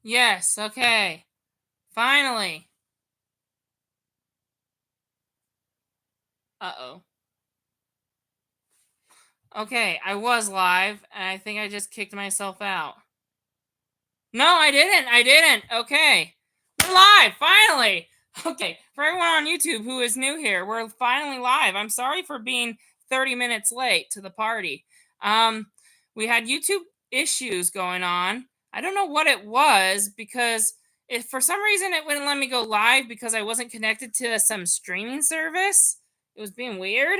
Yes, okay. Finally. Uh-oh. Okay, I was live, and I think I just kicked myself out. No, I didn't. I didn't. Okay. We're live, finally. Okay, for everyone on YouTube who is new here, we're finally live. I'm sorry for being 30 minutes late to the party. Um, we had YouTube issues going on. I don't know what it was because if for some reason it wouldn't let me go live because I wasn't connected to some streaming service. It was being weird.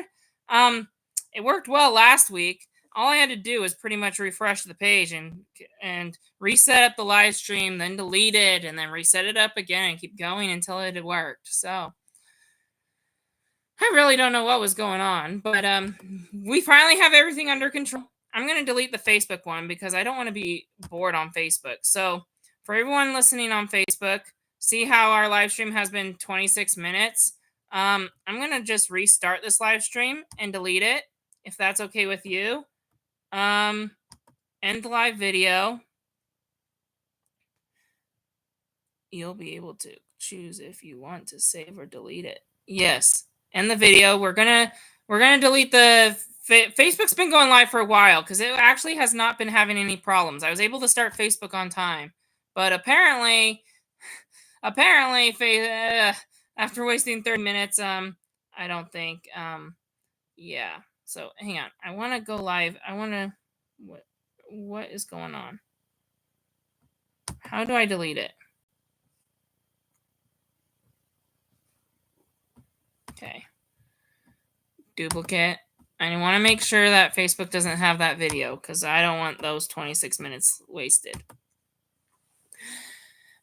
Um, it worked well last week. All I had to do was pretty much refresh the page and reset up the live stream, then delete it, and then reset it up again and keep going until it had worked. So I really don't know what was going on, but we finally have everything under control. I'm going to delete the Facebook one because I don't want to be bored on Facebook. So for everyone listening on Facebook, see how our live stream has been 26 minutes. I'm going to just restart this live stream and delete it if that's okay with you. End the live video. You'll be able to choose if you want to save or delete it. Yes. End the video. We're gonna delete the Facebook's been going live for a while because it actually has not been having any problems. I was able to start Facebook on time, but apparently after wasting 30 minutes, I don't think, yeah. So hang on. I want to go live. I want to. What is going on? How do I delete it? Okay. Duplicate. I want to make sure that Facebook doesn't have that video because I don't want those 26 minutes wasted.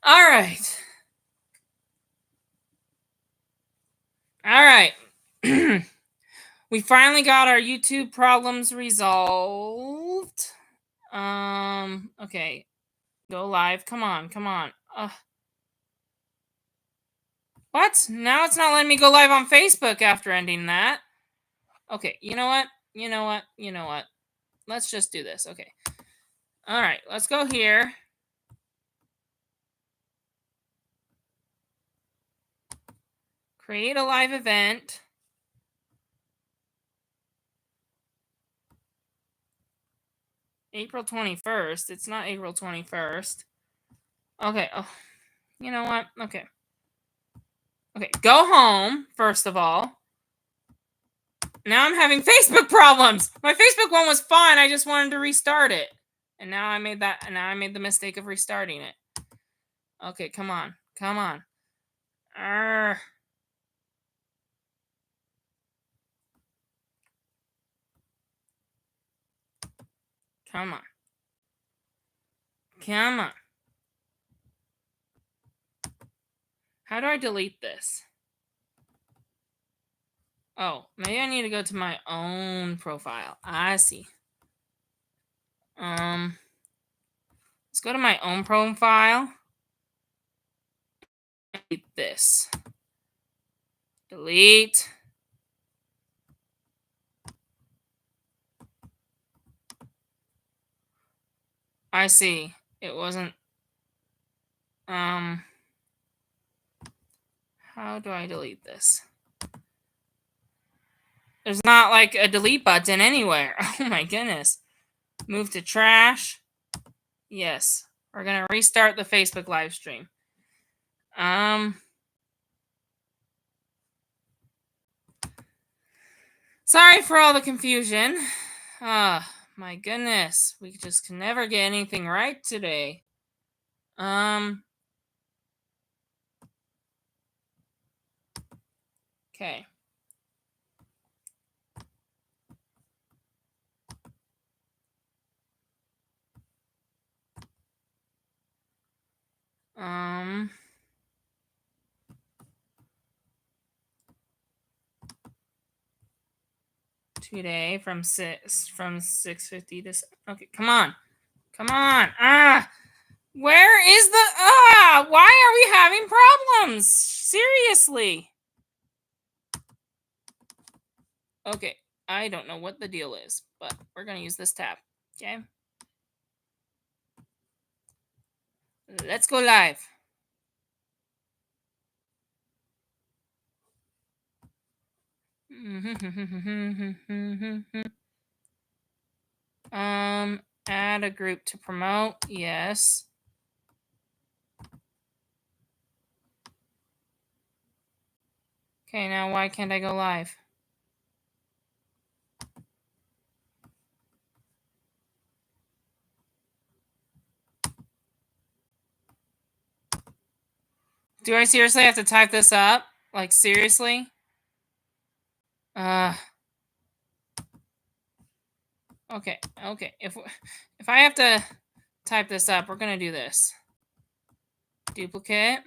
All right. All right. We finally got our YouTube problems resolved. Okay. Go live. Come on. Come on. What? Now it's not letting me go live on Facebook after ending that. Okay. You know what? You know what? You know what? Let's just do this. Okay. All right. Let's go here. Create a live event. April 21st. It's not April 21st. Okay. Oh, you know what? Okay. Okay. Go home, first of all. Now I'm having Facebook problems. My Facebook one was fine. I just wanted to restart it. And now I made the mistake of restarting it. Okay, come on. Come on. Arrgh. Come on. Come on. How do I delete this? Oh, maybe I need to go to my own profile. I see. Let's go to my own profile. Delete this. Delete. I see. It wasn't. How do I delete this? There's not like a delete button anywhere. Oh my goodness. Move to trash. Yes. We're going to restart the Facebook live stream. Sorry for all the confusion. My goodness. We just can never get anything right today. Okay. Today from 6:50 to okay, come on. Come on. Where is the why are we having problems? Seriously. Okay, I don't know what the deal is, but we're going to use this tab. Okay. Let's go live. Add a group to promote. Yes. Okay, now why can't I go live? Do I seriously have to type this up? Like, seriously? Okay. If I have to type this up, we're gonna do this. Duplicate.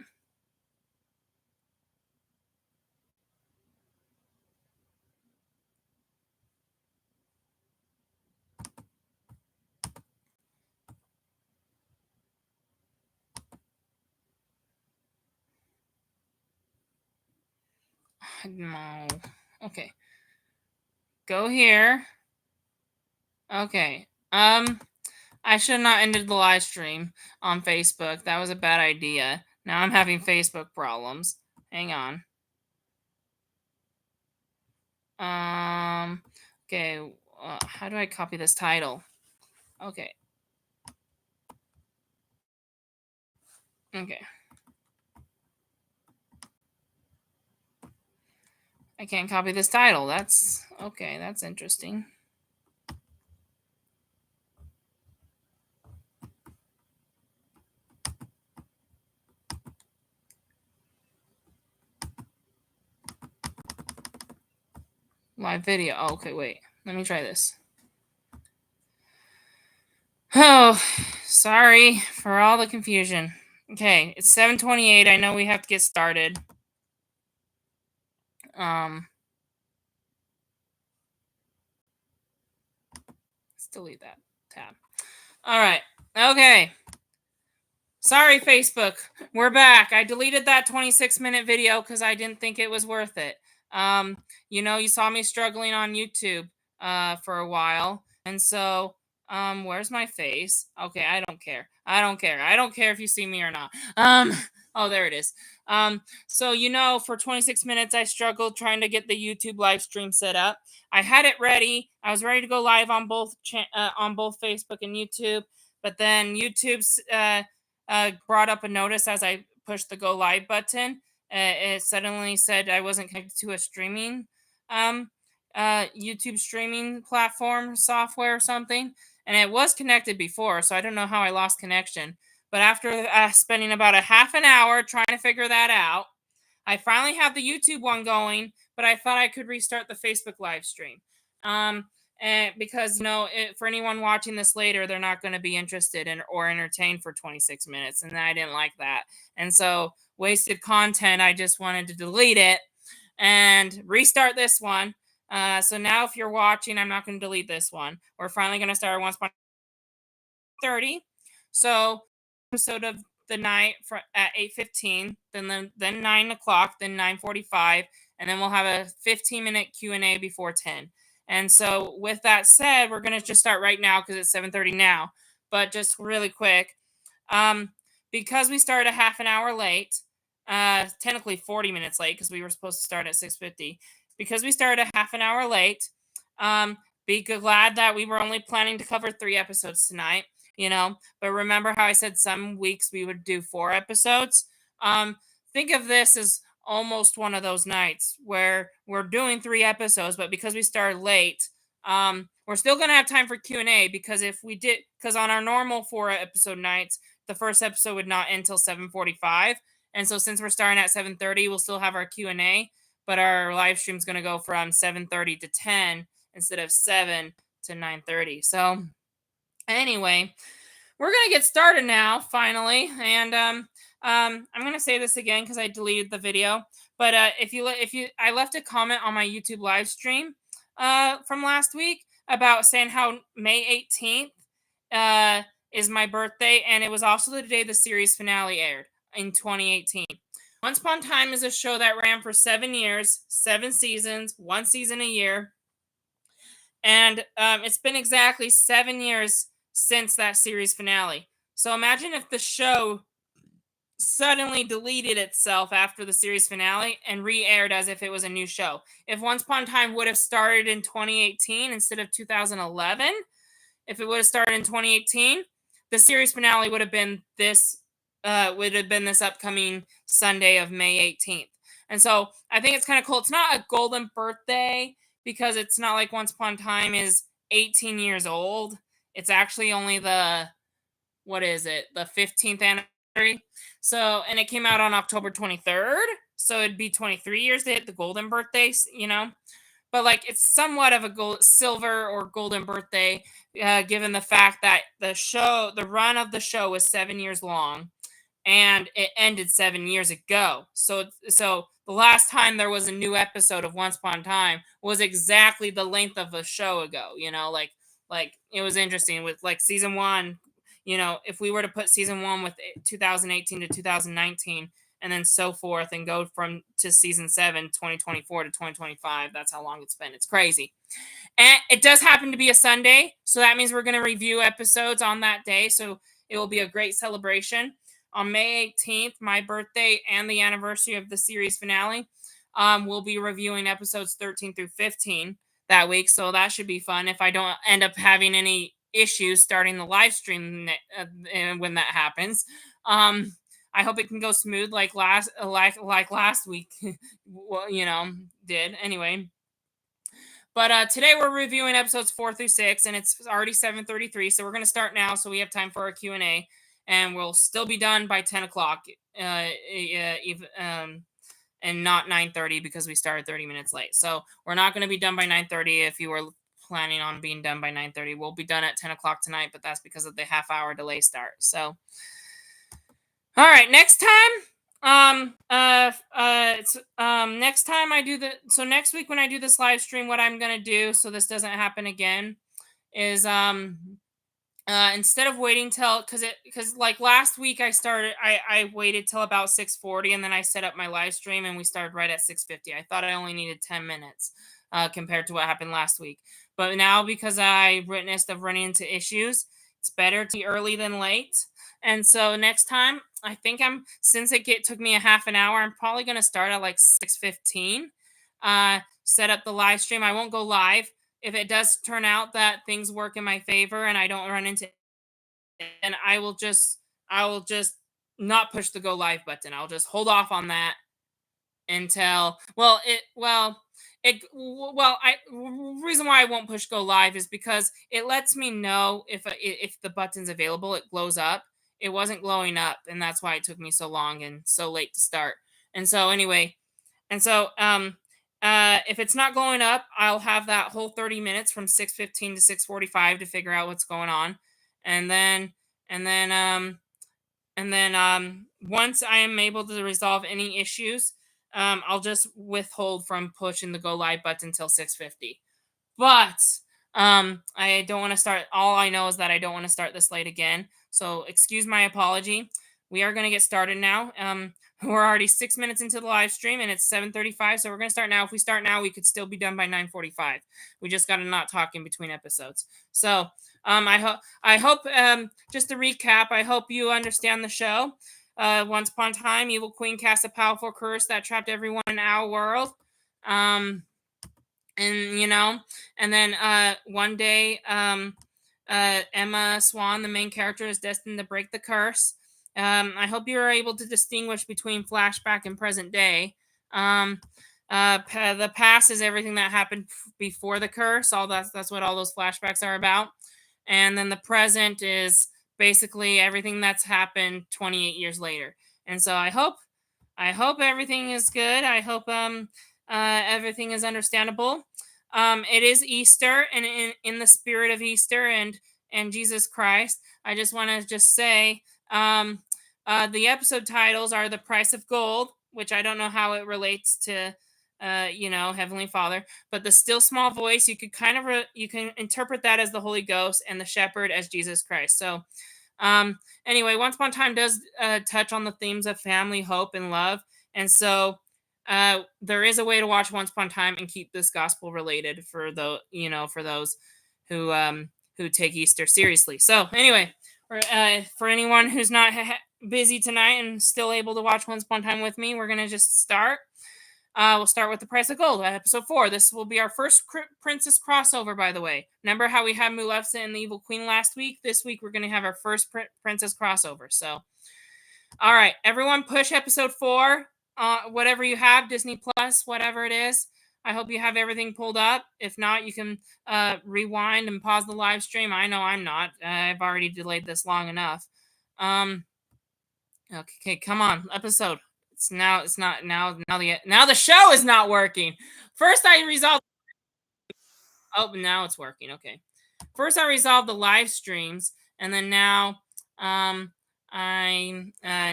No. Okay. Go here. Okay. I should not ended the live stream on Facebook. That was a bad idea. Now I'm having Facebook problems. Hang on. Okay. How do I copy this title? Okay. Okay. I can't copy this title. That's okay. That's interesting. Live video. Oh, okay, wait. Let me try this. Oh, sorry for all the confusion. Okay, it's 7:28. I know we have to get started. Let's delete that tab. All right. Okay. Sorry, Facebook. We're back. I deleted that 26-minute video because I didn't think it was worth it. You saw me struggling on YouTube for a while. And so, where's my face? Okay, I don't care. I don't care if you see me or not. Oh, there it is. So, for 26 minutes, I struggled trying to get the YouTube live stream set up. I had it ready. I was ready to go live on both Facebook and YouTube. But then YouTube's brought up a notice as I pushed the go live button. It suddenly said I wasn't connected to a streaming, YouTube streaming platform software or something. And it was connected before, so I don't know how I lost connection. But after spending about a half an hour trying to figure that out, I finally have the YouTube one going, but I thought I could restart the Facebook live stream. And because for anyone watching this later, they're not going to be interested in or entertained for 26 minutes, and I didn't like that. And so, wasted content. I just wanted to delete it and restart this one. So now, if you're watching, I'm not going to delete this one. We're finally going to start once 30. So, episode of the night at 8:15, then 9 o'clock, then 9:45, and then we'll have a 15-minute Q&A before 10. And so, with that said, we're gonna just start right now because it's 7:30 now. But just really quick, because we started a half an hour late, technically 40 minutes late because we were supposed to start at 6:50. Because we started a half an hour late, be glad that we were only planning to cover 3 episodes tonight. But remember how I said some weeks we would do 4 episodes? Think of this as almost one of those nights where we're doing 3 episodes, but because we started late, we're still gonna have time for Q&A because because on our normal 4 episode nights, the first episode would not end until 7:45, and so since we're starting at 7:30, we'll still have our Q&A, but our live stream's gonna go from 7:30 to 10 instead of 7 to 9:30. So anyway, we're gonna get started now, finally, and I'm gonna say this again because I deleted the video. But I left a comment on my YouTube live stream from last week about saying how May 18th is my birthday, and it was also the day the series finale aired in 2018. Once Upon a Time is a show that ran for 7 years, 7 seasons, 1 season a year. And it's been exactly 7 years since that series finale. So imagine if the show suddenly deleted itself after the series finale and re-aired as if it was a new show. If Once Upon a Time would have started in 2018 instead of 2011, if it would have started in 2018, the series finale would have been this upcoming Sunday of May 18th. And so I think it's kind of cool. It's not a golden birthday because it's not like Once Upon a Time is 18 years old. It's actually only the 15th anniversary. So, and it came out on October 23rd. So it'd be 23 years to hit the golden birthday, But like it's somewhat of a silver or golden birthday, given the fact that the run of the show was 7 years long, and it ended 7 years ago. So the last time there was a new episode of Once Upon a Time was exactly the length of a show ago. Like it was interesting with like season one. If we were to put season one with 2018 to 2019, and then so forth, and go from to season 7, 2024 to 2025, that's how long it's been. It's crazy. And it does happen to be a Sunday, so that means we're going to review episodes on that day. So it will be a great celebration. On May 18th, my birthday and the anniversary of the series finale, we'll be reviewing episodes 13 through 15 that week. So that should be fun if I don't end up having any issues starting the live stream when that happens. I hope it can go smooth like last week, did anyway. But today we're reviewing episodes 4 through 6, and it's already 7:33, so we're going to start now so we have time for our Q&A, and we'll still be done by 10 o'clock, and not 9:30 because we started 30 minutes late. So we're not going to be done by 9:30 if you were planning on being done by 9:30. We'll be done at 10 o'clock tonight, but that's because of the half-hour delay start. So, all right, next time. Next time I do next week when I do this live stream, what I'm gonna do so this doesn't happen again is instead of waiting till because like last week I waited till about 6:40 and then I set up my live stream and we started right at 6:50. I thought I only needed 10 minutes compared to what happened last week, but now because I witnessed of running into issues, it's better to be early than late. And so next time, I think since it took me a half an hour, I'm probably going to start at like 6:15. Set up the live stream. I won't go live. If it does turn out that things work in my favor and I don't run into it, then I will just not push the go live button. I'll just hold off on that until I reason why I won't push go live is because it lets me know if the button's available. It glows up. It wasn't glowing up, and that's why it took me so long and so late to start. And so anyway, if it's not glowing up, I'll have that whole 30 minutes from 6:15 to 6:45 to figure out what's going on, and then once I am able to resolve any issues, I'll just withhold from pushing the go live button until 6:50. But I don't want to start. All I know is that I don't want to start this late again. So excuse my apology. We are going to get started now. We're already 6 minutes into the live stream and it's 7:35. So we're going to start now. If we start now, we could still be done by 9:45. We just got to not talk in between episodes. So I hope just to recap, I hope you understand the show. Once upon a time, evil queen cast a powerful curse that trapped everyone in our world. And then one day, Emma Swan, the main character, is destined to break the curse. I hope you are able to distinguish between flashback and present day. The past is everything that happened before the curse. That's what all those flashbacks are about. And then the present is basically everything that's happened 28 years later. And so I hope everything is good. I hope everything is understandable. It is Easter, and in the spirit of Easter and Jesus Christ, I just want to say the episode titles are The Price of Gold, which I don't know how it relates to Heavenly Father, but the still small voice, you could you can interpret that as the Holy Ghost, and the shepherd as Jesus Christ. So anyway, Once Upon a Time does touch on the themes of family, hope, and love, and so there is a way to watch Once Upon a Time and keep this gospel related for those who take Easter seriously. So anyway, for anyone who's not busy tonight and still able to watch Once Upon a Time with me, we're gonna just start. We'll start with The Price of Gold, episode 4. This will be our first princess crossover, by the way. Remember how we had Maleficent and the Evil Queen last week? This week we're going to have our first princess crossover. So, all right, everyone, push episode 4. Whatever you have, Disney Plus, whatever it is. I hope you have everything pulled up. If not, you can rewind and pause the live stream. I know I'm not. I've already delayed this long enough. Okay, come on, episode. It's not now the show is not working. First I resolved. Oh, now it's working. Okay. First I resolved the live streams, and then now I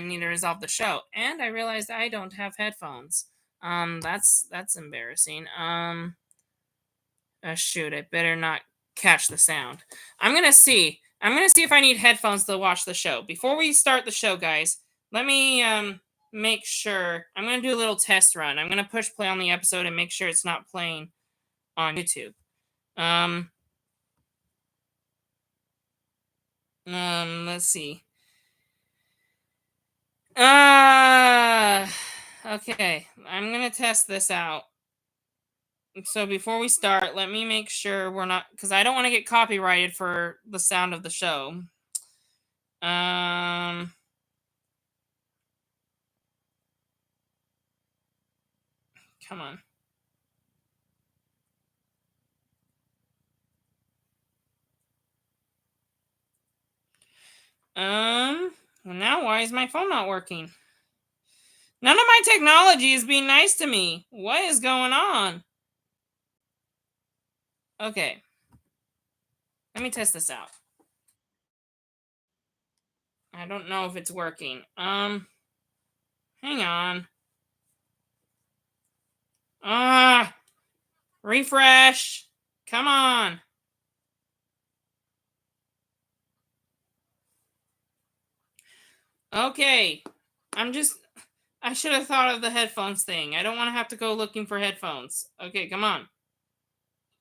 need to resolve the show. And I realized I don't have headphones. That's embarrassing. Shoot, I better not catch the sound. I'm gonna see if I need headphones to watch the show. Before we start the show, guys, let me make sure. I'm gonna do a little test run. I'm gonna push play on the episode and make sure it's not playing on YouTube. Let's see. Okay. I'm gonna test this out. So before we start, let me make sure we're not, because I don't want to get copyrighted for the sound of the show. Come on. Well, now why is my phone not working? None of my technology is being nice to me. What is going on? Okay. Let me test this out. I don't know if it's working. Hang on. Refresh. Come on. Okay. I should have thought of the headphones thing. I don't want to have to go looking for headphones. Okay, come on.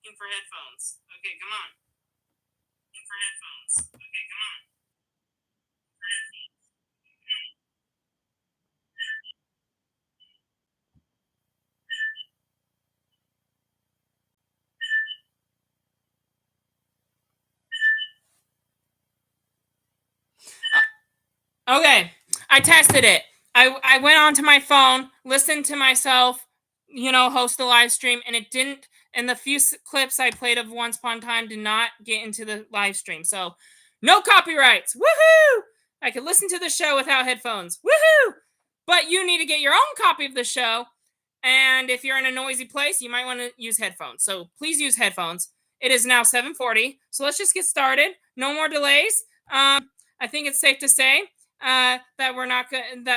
Looking for headphones. Okay, come on. Looking for headphones. Okay, come on. Okay, I tested it. I went onto my phone, listened to myself, host the live stream, and it didn't. And the few clips I played of Once Upon a Time did not get into the live stream. So, no copyrights. Woohoo! I could listen to the show without headphones. Woohoo! But you need to get your own copy of the show. And if you're in a noisy place, you might want to use headphones. So please use headphones. It is now 7:40. So let's just get started. No more delays. I think it's safe to say that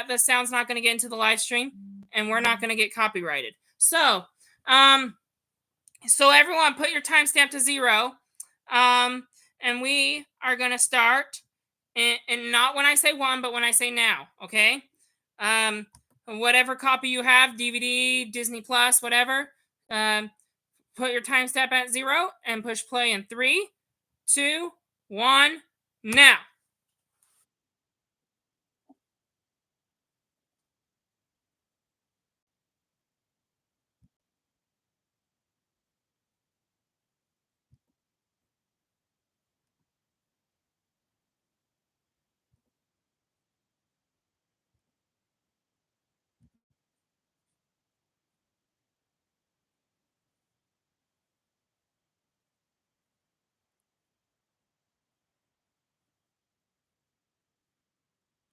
the sound's not going to get into the live stream, and we're not going to get copyrighted. So, so everyone, put your timestamp to 0, and we are going to start. And not when I say 1, but when I say now. Okay. Whatever copy you have, DVD, Disney Plus, whatever. Put your timestamp at 0 and push play in 3, 2, 1, now.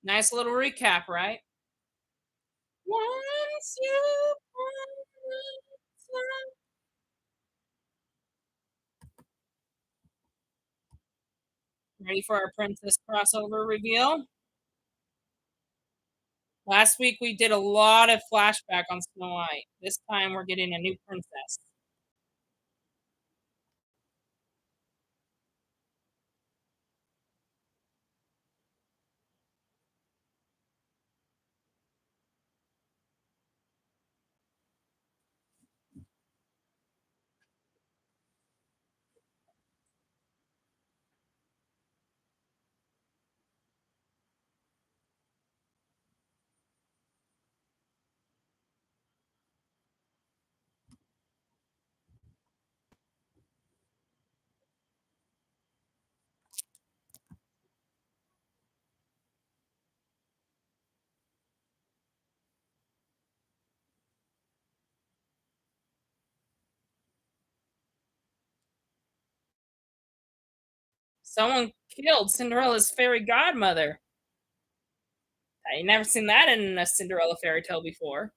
Nice little recap, right? Once you ready for our princess crossover reveal? Last week we did a lot of flashback on Snow White. This time we're getting a new princess. Someone killed Cinderella's fairy godmother. I never seen that in a Cinderella fairy tale before.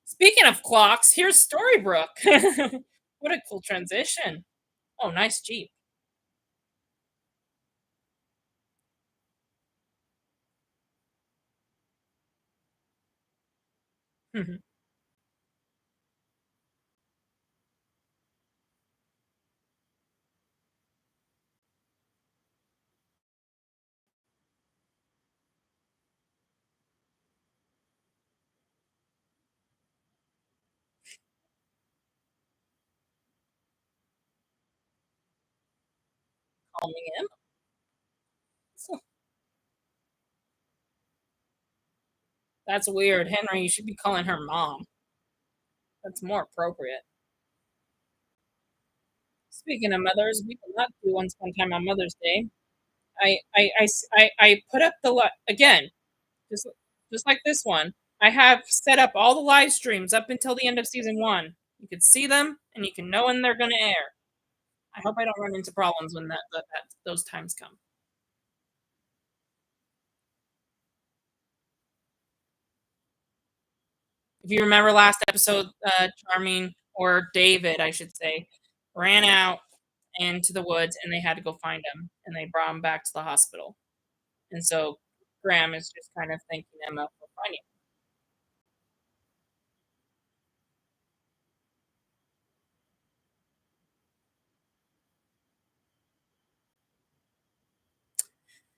Speaking of clocks, here's Storybrooke. What a cool transition. Oh, nice Jeep. Calling him. So- That's weird. Henry, you should be calling her mom. That's more appropriate. Speaking of mothers, we did not do one time on Mother's Day. I put up the again, just just like this one. I have set up all the live streams up until the end of season one. You can see them, and you can know when they're going to air. I hope I don't run into problems when those times come. If you remember last episode, Charming or David, I should say, ran out into the woods, and they had to go find him, and they brought him back to the hospital. And so Graham is just kind of thanking them up for finding him.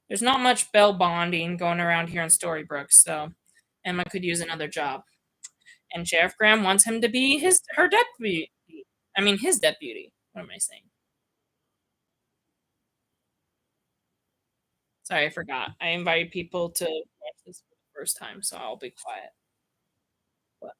There's not much bell bonding going around here in Storybrooke, so Emma could use another job. And Sheriff Graham wants him to be her deputy. I mean, his deputy. What am I saying? Sorry, I forgot. I invited people to watch this for the first time, so I'll be quiet. But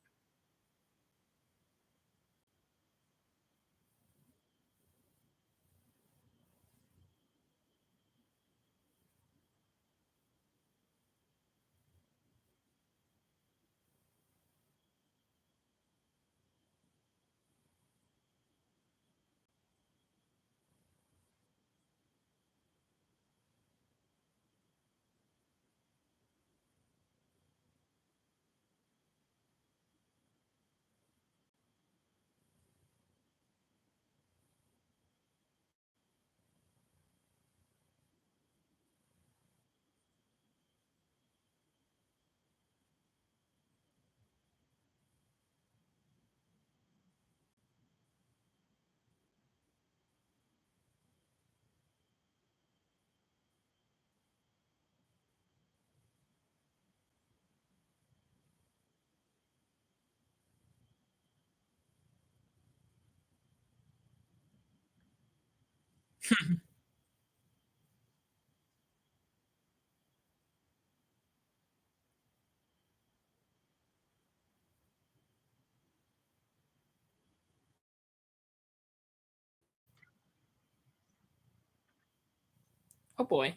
Oh boy.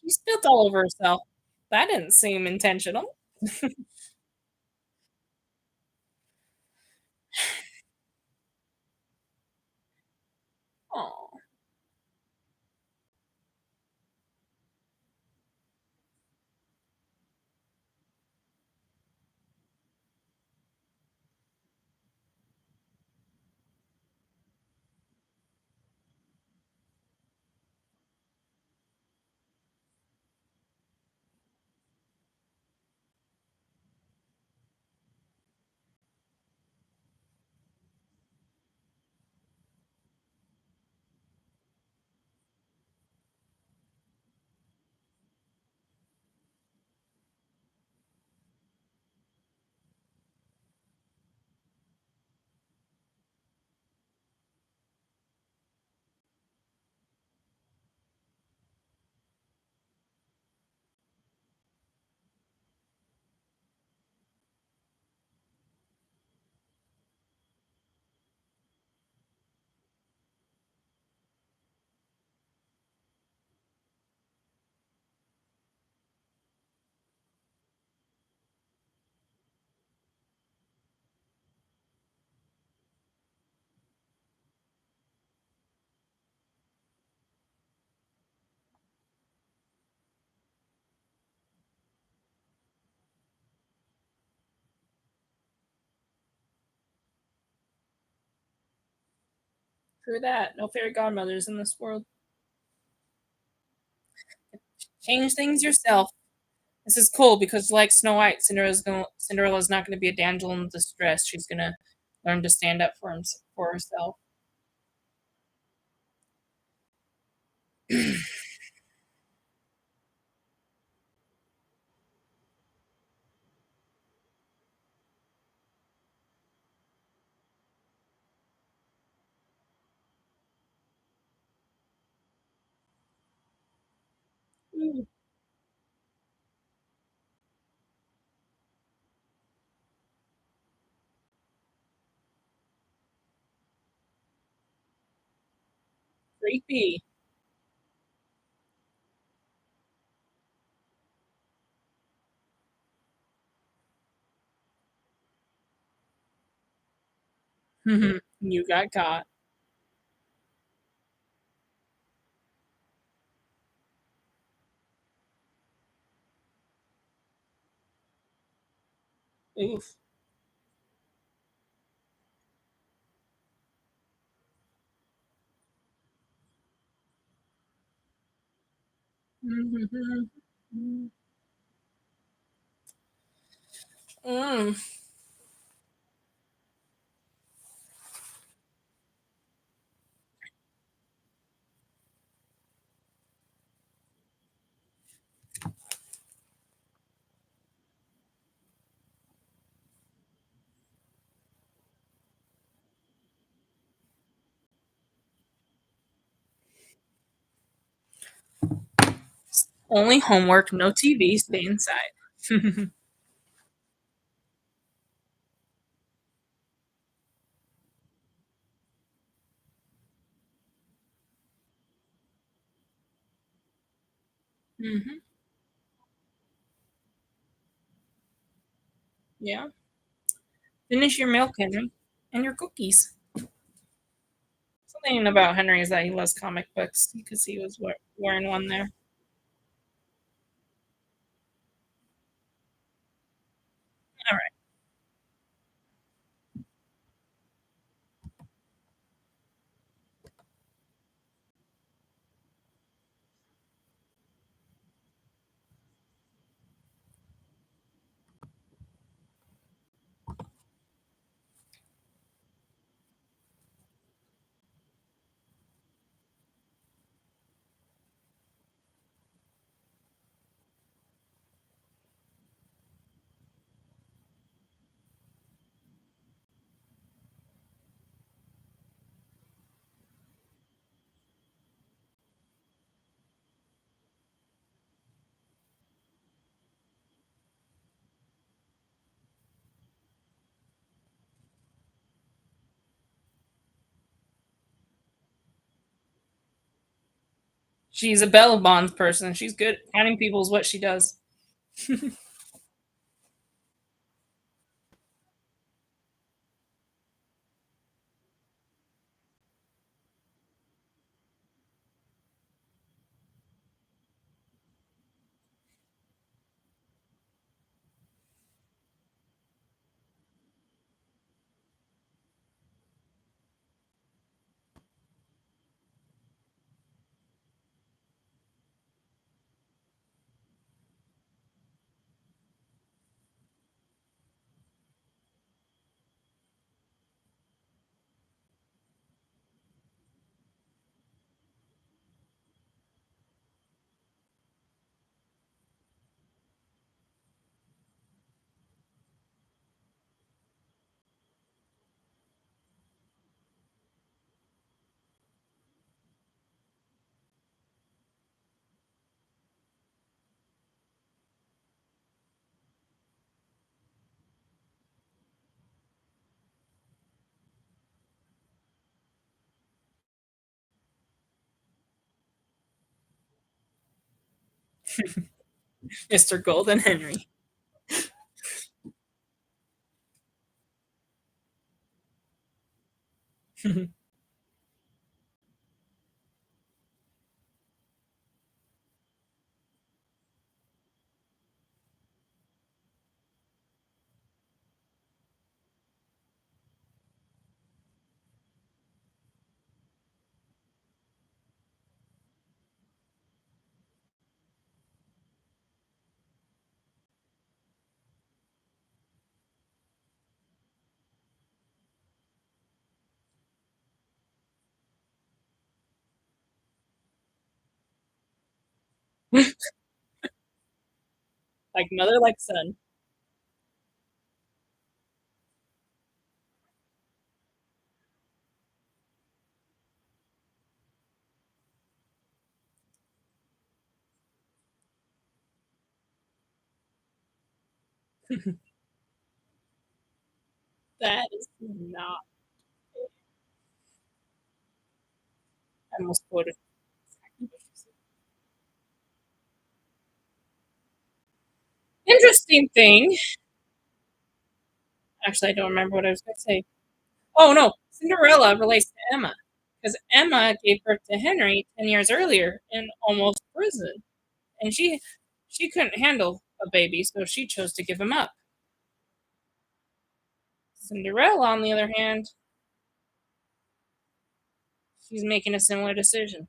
She spilled all over herself. That didn't seem intentional. Oh, true that. No fairy godmothers in this world. Change things yourself. This is cool because, like Snow White, Cinderella's not going to be a damsel in distress. She's going to learn to stand up for herself. Ooh, creepy. You got caught. Oof. Mm. Only homework, no TV, stay inside. Hmm. Yeah. Finish your milk, Henry, and your cookies. Something about Henry is that he loves comic books because he was wearing one there. All right. She's a bail bond person. She's good. Counting people is what she does. Mr. Golden Henry. Like mother, like son. That is not. I almost quoted. Interesting thing. Actually, I don't remember what I was going to say. Oh no, Cinderella relates to Emma because Emma gave birth to Henry 10 years earlier in almost prison, and she couldn't handle a baby, so she chose to give him up. Cinderella, on the other hand, she's making a similar decision.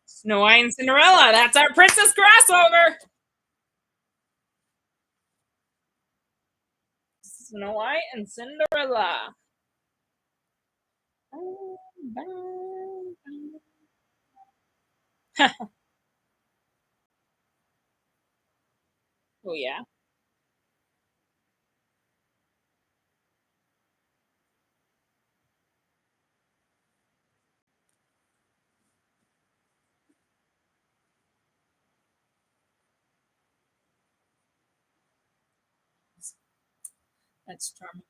Snow White and Cinderella. That's our princess crossover. Snow White and Cinderella. Oh yeah, that's charming.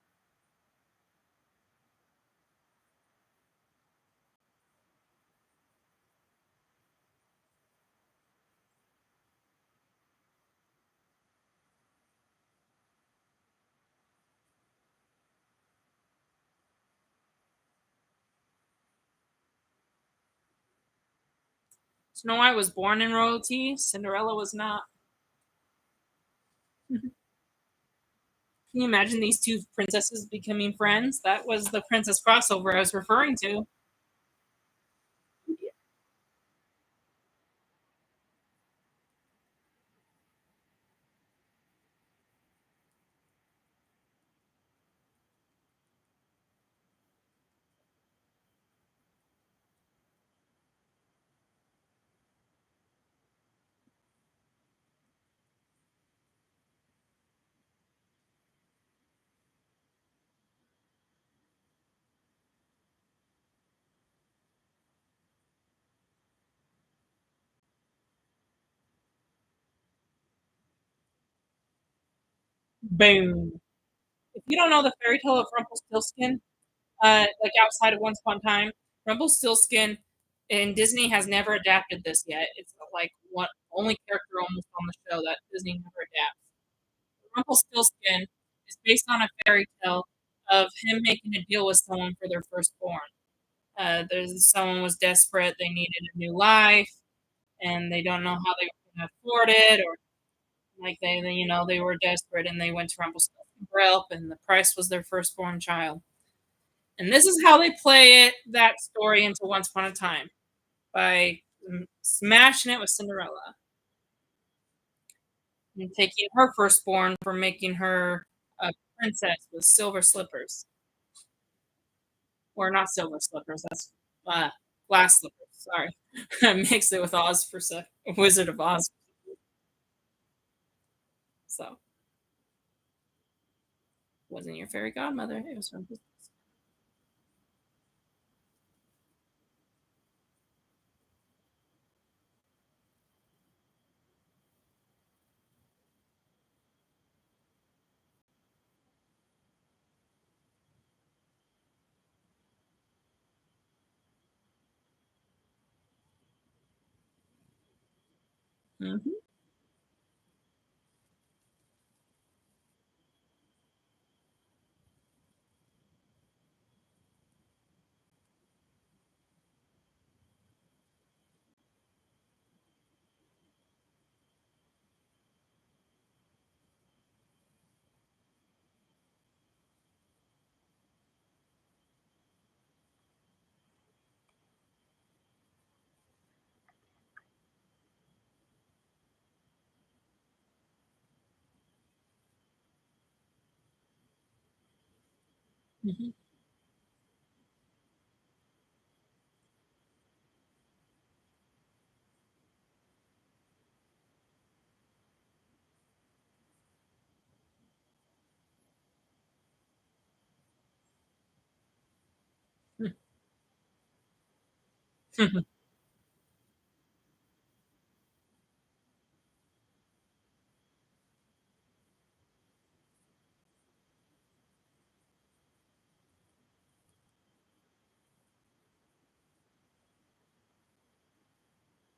Snow White was born in royalty. Cinderella was not. Can you imagine these two princesses becoming friends? That was the princess crossover I was referring to. Boom. If you don't know the fairy tale of Rumpelstiltskin, like outside of Once Upon a Time, Rumpelstiltskin and Disney has never adapted this yet. It's like one only character almost on the show that Disney never adapts. Rumpelstiltskin is based on a fairy tale of him making a deal with someone for their firstborn. There's someone was desperate, they needed a new life, and they don't know how they were going to afford it, or like they were desperate and they went to Rumpelstiltskin for help, and the price was their firstborn child. And this is how they play that story into Once Upon a Time by smashing it with Cinderella and taking her firstborn for making her a princess with silver slippers, or not silver slippers. That's uh, glass slippers. Sorry, I mixed it with Oz for Wizard of Oz. So wasn't your fairy godmother? It was from. Mm-hmm. Mm-hmm.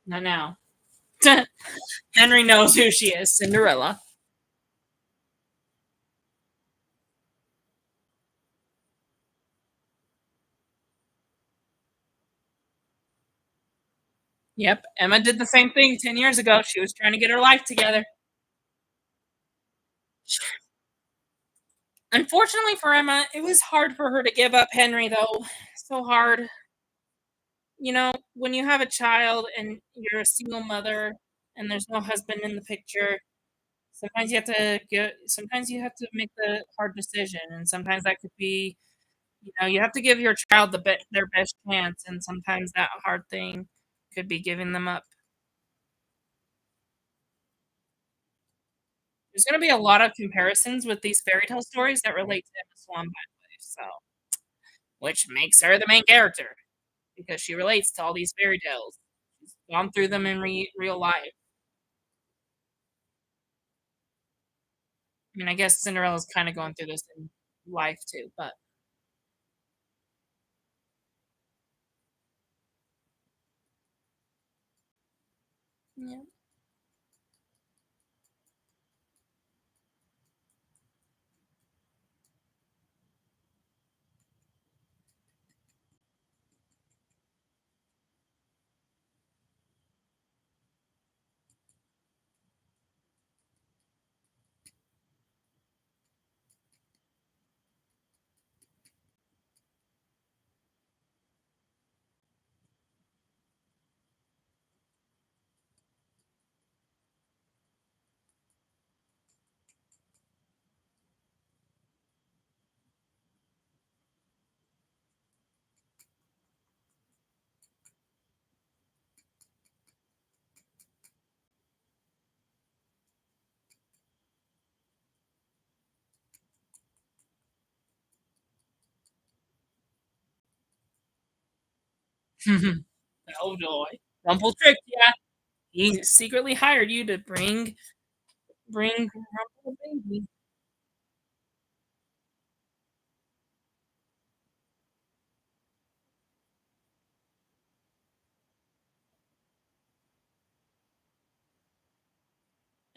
Not now. Henry knows who she is, Cinderella. Yep, Emma did the same thing 10 years ago. She was trying to get her life together. Unfortunately for Emma, it was hard for her to give up Henry, though. So hard. When you have a child and you're a single mother and there's no husband in the picture, sometimes you have to make the hard decision, and sometimes that could be, you have to give your child their best chance, and sometimes that hard thing could be giving them up. There's going to be a lot of comparisons with these fairy tale stories that relate to Emma Swan, by the way. So, which makes her the main character because she relates to all these fairy tales. She's gone through them in real life. I mean, I guess Cinderella's kind of going through this in life too, but yeah. Oh joy. Rumple tricked ya. He secretly hired you to bring Rumple a baby.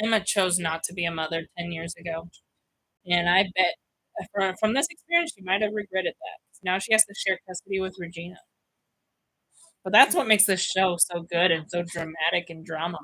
Emma chose not to be a mother 10 years ago, and I bet from this experience, she might have regretted that. Now she has to share custody with Regina. But that's what makes this show so good and so dramatic and drama.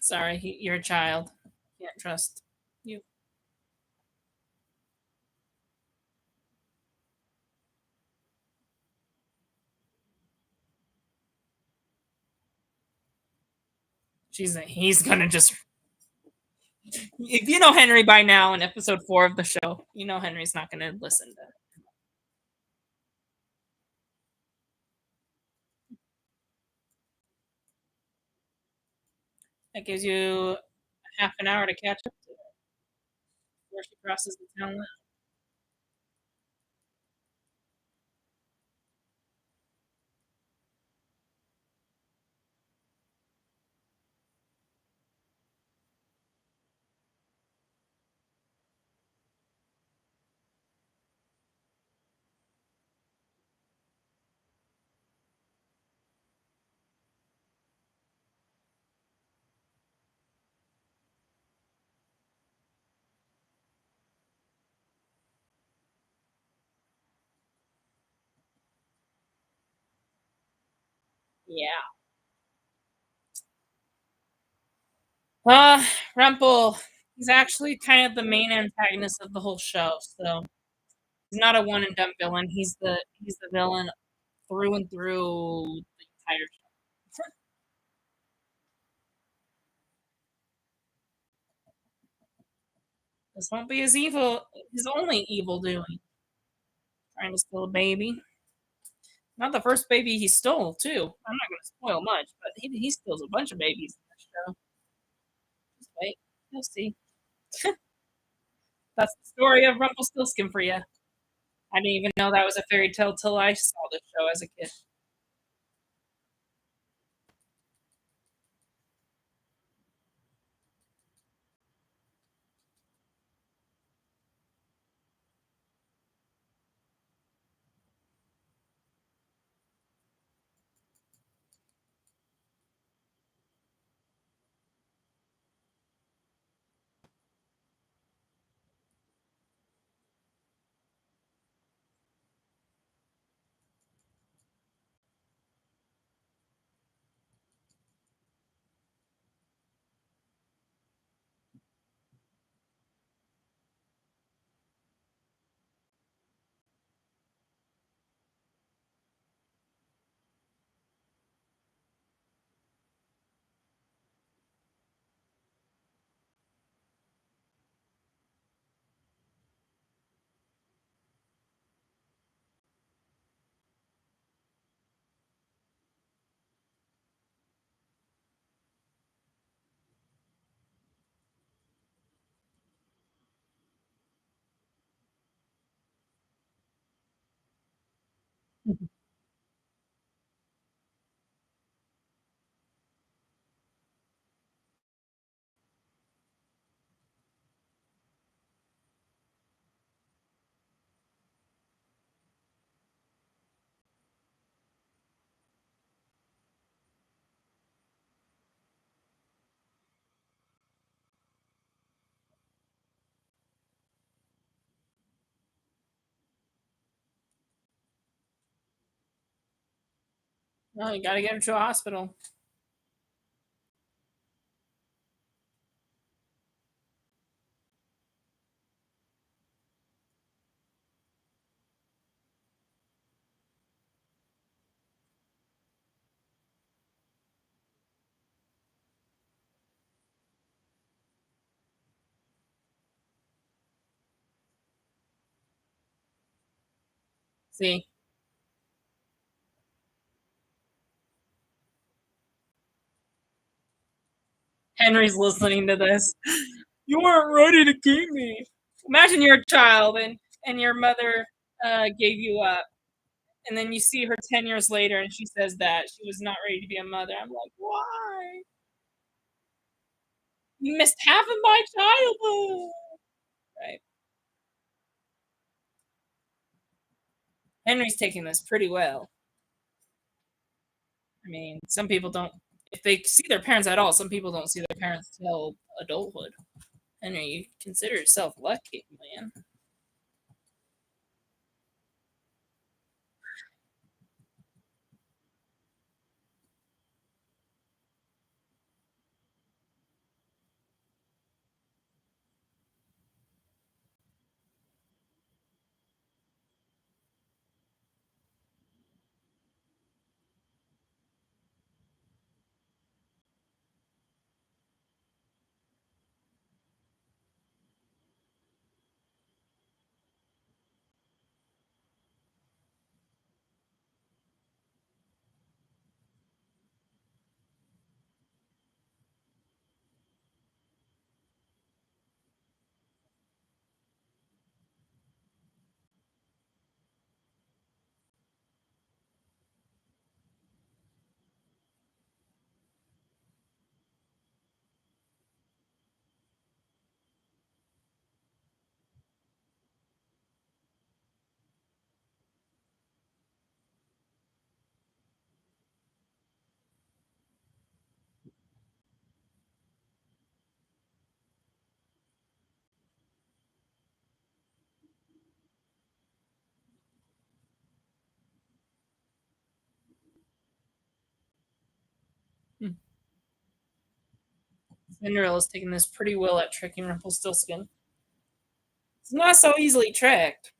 Sorry, you're a child. Can't trust you. He's gonna just. If you know Henry by now in episode 4 of the show, you know Henry's not gonna listen to. That gives you half an hour to catch up to her before she crosses the town line. Yeah. Uh, Rumpel, he's actually kind of the main antagonist of the whole show. So he's not a one and done villain. He's the villain through and through the entire show. This won't be his only evil doing. Trying to steal a baby. Not the first baby he stole, too. I'm not going to spoil much, but he steals a bunch of babies in this show. Just wait. You'll see. That's the story of Rumpelstiltskin for you. I didn't even know that was a fairy tale till I saw this show as a kid. No, you gotta get him to a hospital. See, Henry's listening to this. You weren't ready to keep me. Imagine you're a child and your mother gave you up, and then you see her 10 years later, and she says that she was not ready to be a mother. I'm like, why? You missed half of my childhood. Right. Henry's taking this pretty well. I mean, some people don't. If they see their parents at all, some people don't see their parents till adulthood. Henry, you consider yourself lucky, man. Hmm. Cinderella's taking this pretty well at tricking Rumpelstiltskin. It's not so easily tricked.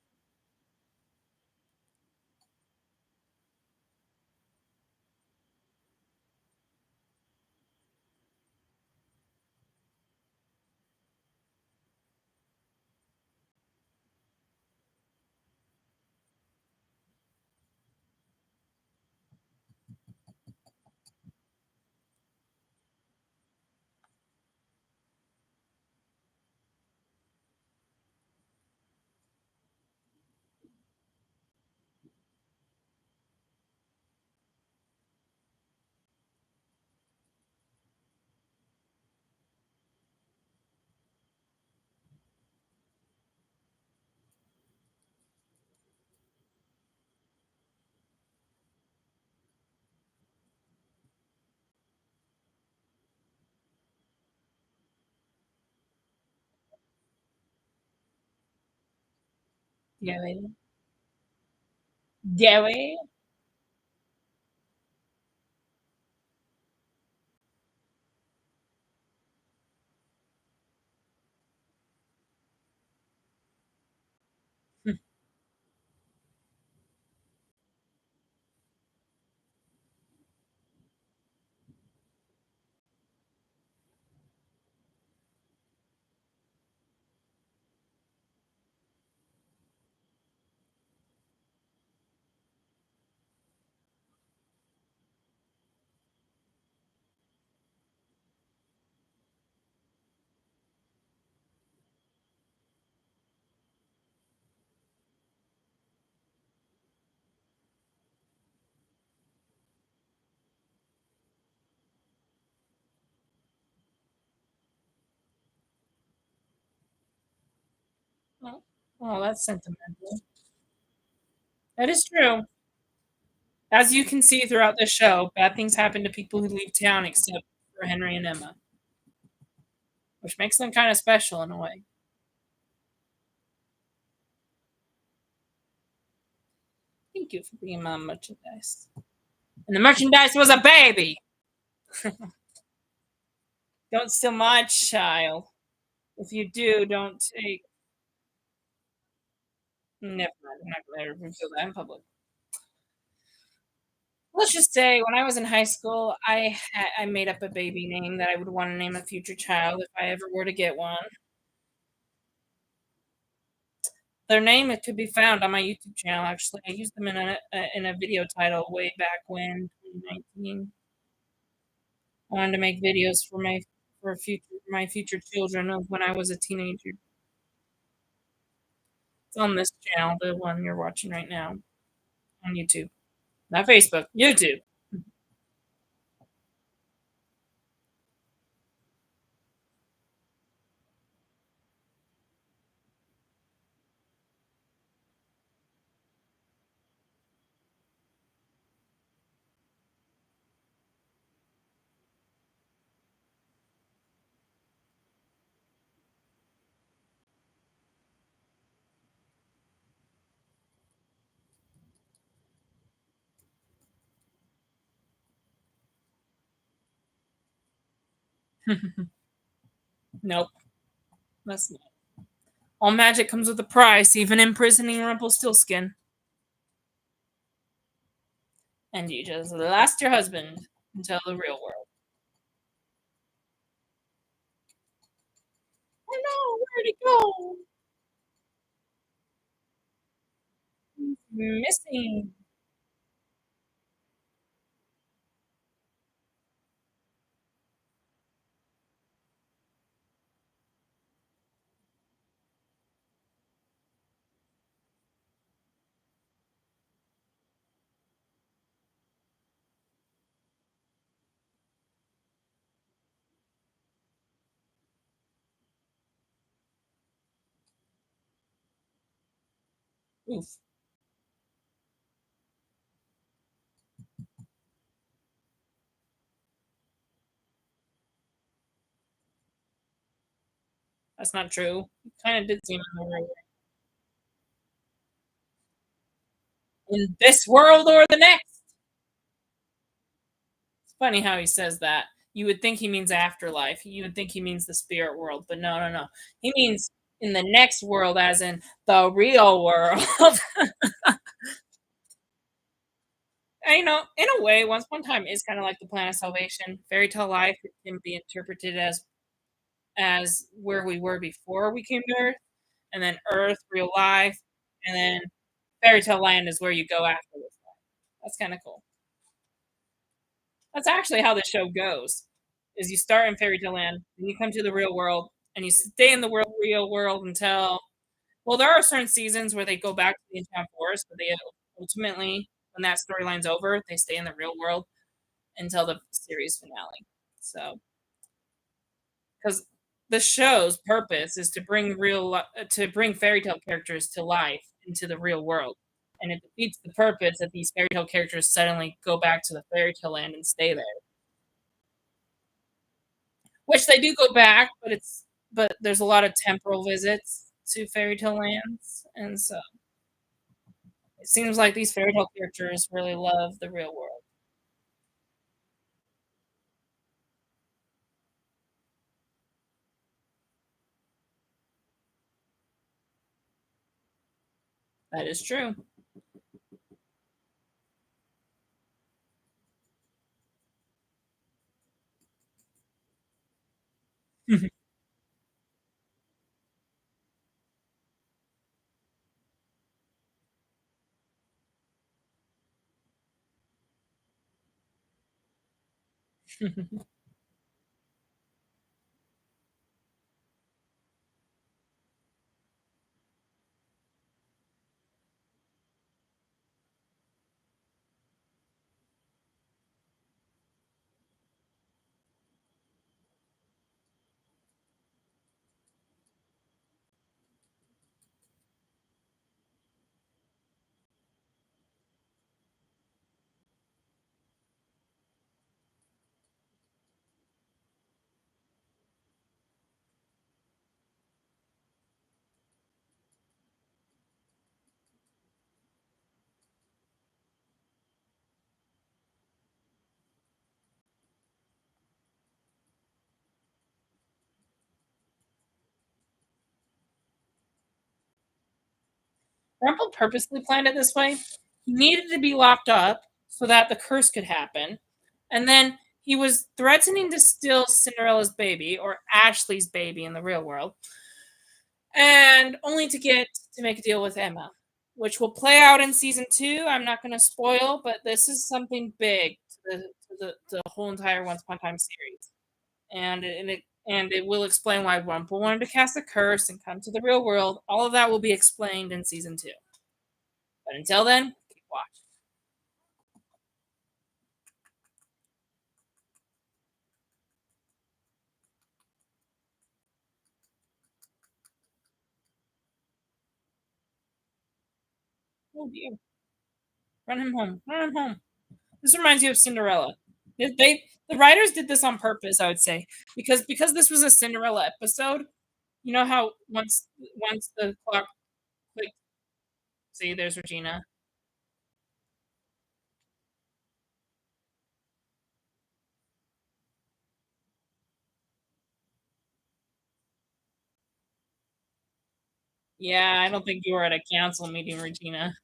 Gary. Gary. Oh, oh, that's sentimental. That is true. As you can see throughout the show, bad things happen to people who leave town except for Henry and Emma, which makes them kind of special in a way. Thank you for being my merchandise. And the merchandise was a baby. Don't steal my child. If you do, don't take. Never mind. I'm not going to reveal that in public. Let's just say, when I was in high school, I made up a baby name that I would want to name a future child if I ever were to get one. Their name it could be found on my YouTube channel. Actually, I used them in a video title way back when 2019. I wanted to make videos for for future my future children of when I was a teenager. It's on this channel, the one you're watching right now on YouTube. Not Facebook, YouTube. Nope, that's not. All magic comes with a price, even imprisoning Rumpelstiltskin. And you just lost your husband until the real world. I know, where'd he go? He's missing. Oof, that's not true. He kind of did seem in the right way. In this world or the next. It's funny how he says that. You would think he means afterlife. You would think he means the spirit world, but no, no, no. He means in the next world, as in the real world. And, in a way, Once Upon a Time is kind of like the plan of salvation. Fairy tale life can be interpreted as where we were before we came to Earth, and then Earth, real life, and then fairy tale land is where you go after this life. That's kind of cool. That's actually how the show goes. Is you start in fairy tale land, and you come to the real world, and you stay in the real world until well, there are certain seasons where they go back to the enchanted forest, but they ultimately, when that storyline's over, they stay in the real world until the series finale. So, because the show's purpose is to bring to bring fairy tale characters to life into the real world, and it defeats the purpose that these fairy tale characters suddenly go back to the fairy tale land and stay there. Which they do go back, but there's a lot of temporal visits to fairy tale lands, and so it seems like these fairy tale characters really love the real world. That is true. Rumple purposely planned it this way. He needed to be locked up so that the curse could happen. And then he was threatening to steal Cinderella's baby, or Ashley's baby in the real world, and only to get to make a deal with Emma, which will play out in season 2. I'm not going to spoil, but this is something big to the whole entire Once Upon a Time series. And and it will explain why Rumpel wanted to cast a curse and come to the real world. All of that will be explained in season 2. But until then, keep watching. Oh dear. Run him home. Run him home. This reminds you of Cinderella. The writers did this on purpose, I would say, because this was a Cinderella episode. You know how once the clock clicked, see, there's Regina. Yeah, I don't think you were at a council meeting, Regina.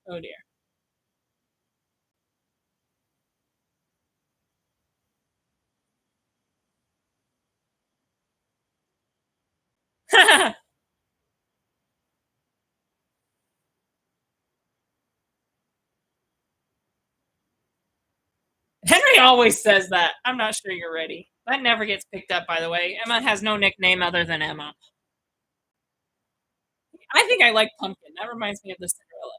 Oh dear. Henry always says that. I'm not sure you're ready. That never gets picked up, by the way. Emma has no nickname other than Emma. I think I like Pumpkin. That reminds me of the Cinderella.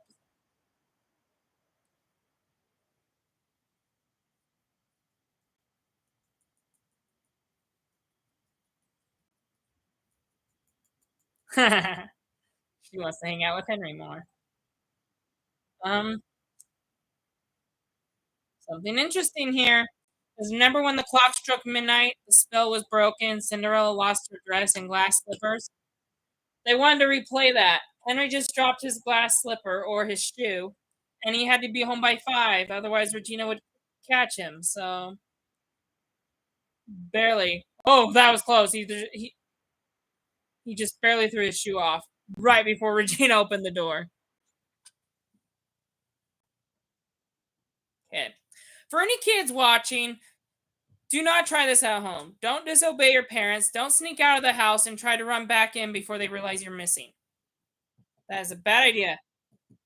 She wants to hang out with Henry more. Um, Something interesting here. Because remember when the clock struck midnight, the spell was broken, Cinderella lost her dress and glass slippers? They wanted to replay that. Henry just dropped his glass slipper or his shoe, and he had to be home by 5. Otherwise, Regina would catch him. So barely. Oh, that was close. He just barely threw his shoe off right before Regina opened the door. Okay. For any kids watching, do not try this at home. Don't disobey your parents. Don't sneak out of the house and try to run back in before they realize you're missing. That is a bad idea.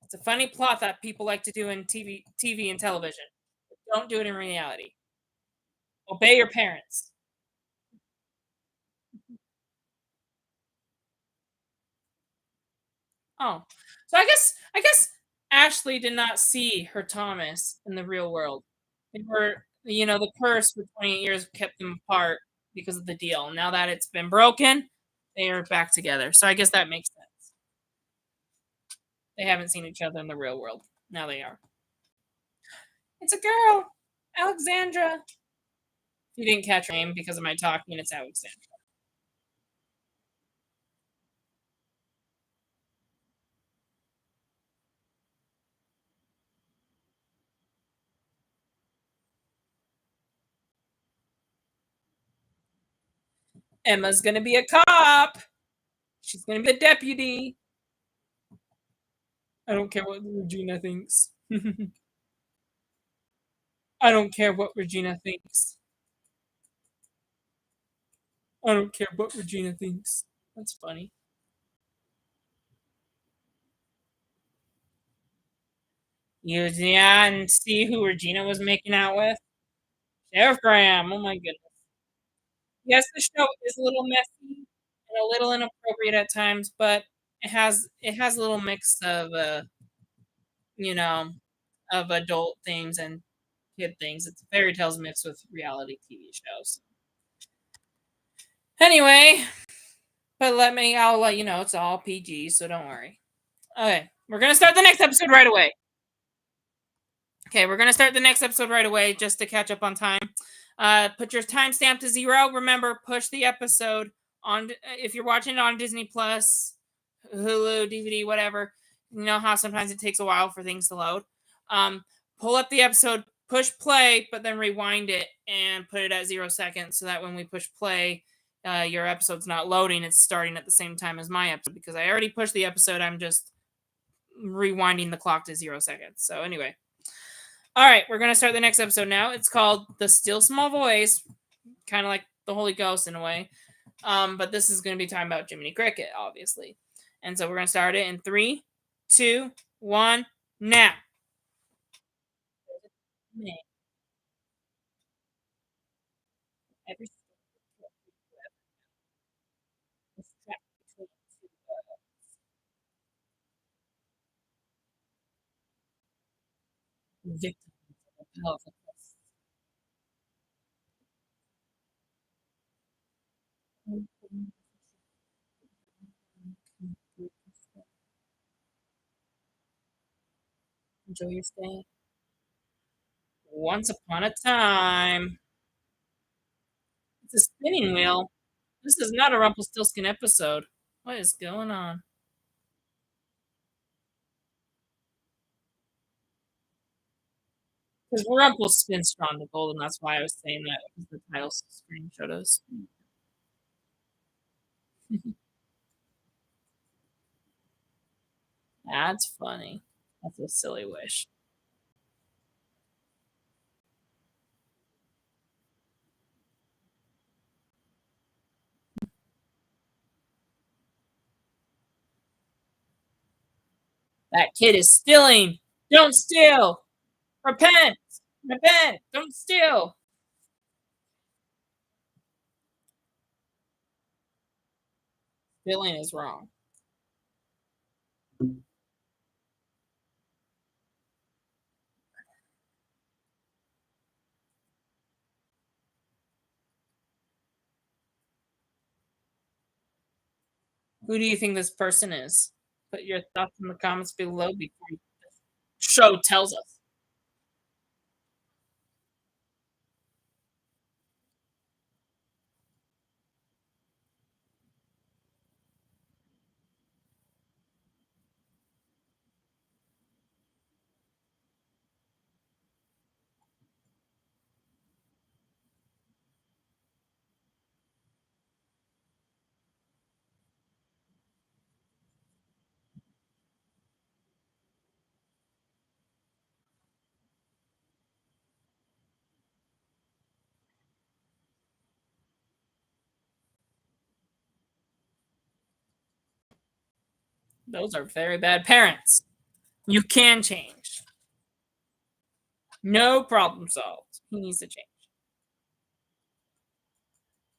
It's a funny plot that people like to do in TV and television. Don't do it in reality. Obey your parents. Oh, so I guess Ashley did not see her Thomas in the real world. They were, the curse for 28 years kept them apart because of the deal. Now that it's been broken, they are back together. So I guess that makes sense. They haven't seen each other in the real world. Now they are. It's a girl, Alexandra. If you didn't catch her name because of my talking, it's Alexandra. Emma's gonna be a cop. She's gonna be a deputy. I don't care what Regina thinks. I don't care what Regina thinks. I don't care what Regina thinks. That's funny. Yeah, and see who Regina was making out with? Sheriff Graham. Oh my goodness. Yes, the show is a little messy and a little inappropriate at times, but it has a little mix of you know, of adult things and kid things. It's fairy tales mixed with reality TV shows. Anyway, but I'll let you know it's all PG, so don't worry. Okay, we're gonna start the next episode right away. Okay, we're gonna start the next episode right away just to catch up on time. Put your timestamp to 0. Remember, push the episode on if you're watching it on Disney Plus, Hulu, DVD, whatever. You know how sometimes it takes a while for things to load. Um, Pull up the episode, push play, but then rewind it and put it at 0 seconds so that when we push play, your episode's not loading. It's starting at the same time as my episode because I already pushed the episode. I'm just rewinding the clock to 0 seconds. So anyway. All right, we're going to start the next episode now. It's called The Still Small Voice, kind of like the Holy Ghost in a way. But this is going to be talking about Jiminy Cricket, obviously. And so we're going to start it in 3, 2, 1, now. Every story is trapped between two victims of a powerful force. Enjoy your stay. Once upon a time. It's a spinning wheel. This is not a Rumpelstiltskin episode. What is going on? Because Rumpel spins strong to gold, and that's why I was saying that because the title screen showed us. That's funny. That's a silly wish. That kid is stealing. Don't steal. Repent. Repent. Don't steal. Stealing is wrong. Who do you think this person is? Put your thoughts in the comments below before the show tells us. Those are very bad parents. You can change. No problem solved. He needs to change.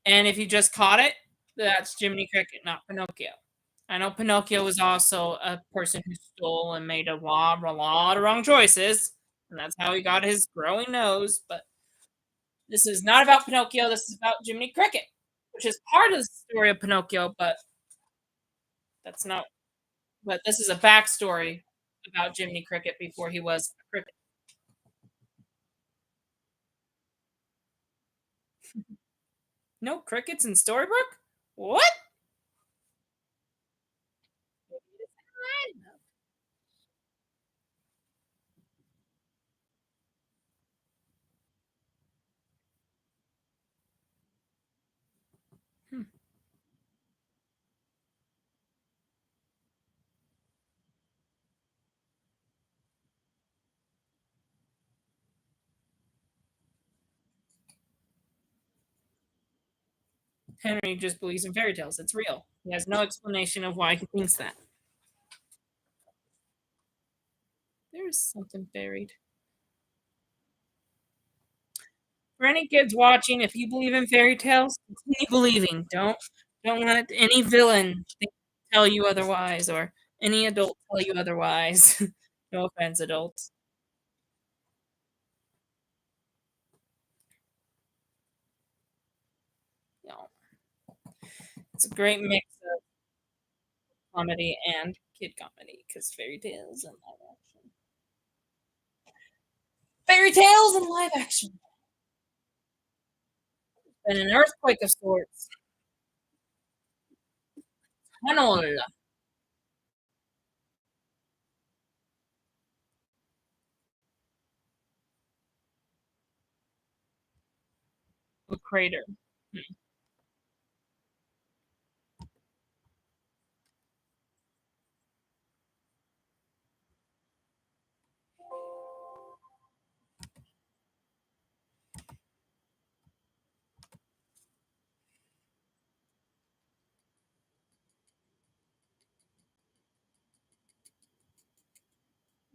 And if you just caught it, that's Jiminy Cricket, not Pinocchio. I know Pinocchio was also a person who stole and made a lot of wrong choices, and that's how he got his growing nose. But this is not about Pinocchio. This is about Jiminy Cricket, which is part of the story of Pinocchio, but that's not. But this is a backstory about Jiminy Cricket before he was a cricket. No crickets in Storybrooke? What? Hmm. Henry just believes in fairy tales. It's real. He has no explanation of why he thinks that. There's something buried. For any kids watching, if you believe in fairy tales, continue believing. Don't let any villain tell you otherwise, or any adult tell you otherwise. No offense, adults. No, it's a great mix of comedy and kid comedy because fairy tales and live action. Fairy tales and live action. And an earthquake of sorts. Tunnel. A crater. Hmm.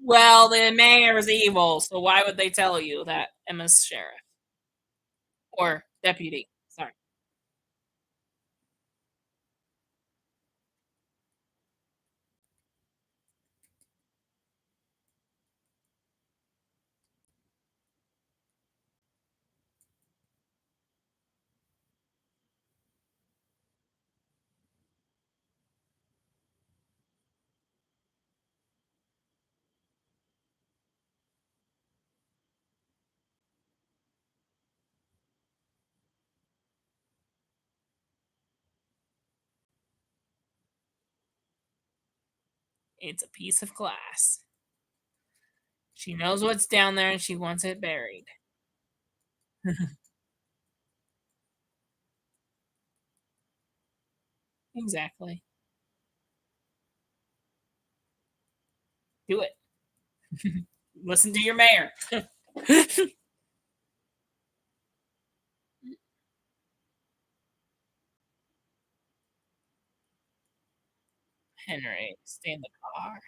Well, the mayor is evil, so why would they tell you that Emma's sheriff or deputy? It's a piece of glass. She knows what's down there and she wants it buried. Exactly. Do it. Listen to your mayor. Henry, stay in the car.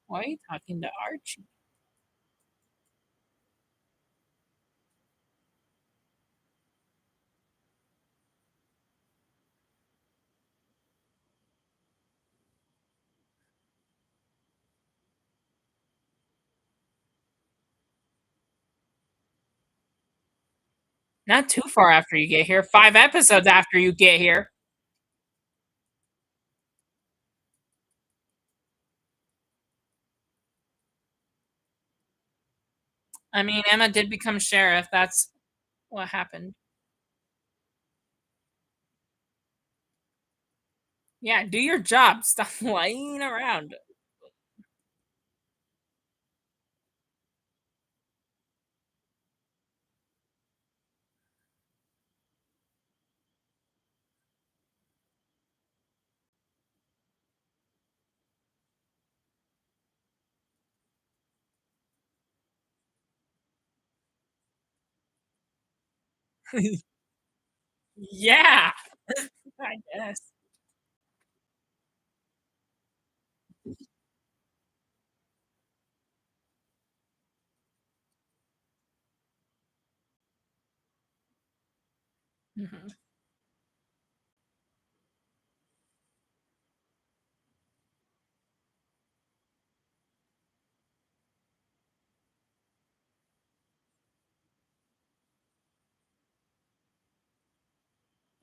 Why are you talking to Archie? Not too far after you get here. 5 episodes after you get here. I mean, Emma did become sheriff. That's what happened. Yeah, do your job. Stop lying around. Yeah, I guess. Mhm.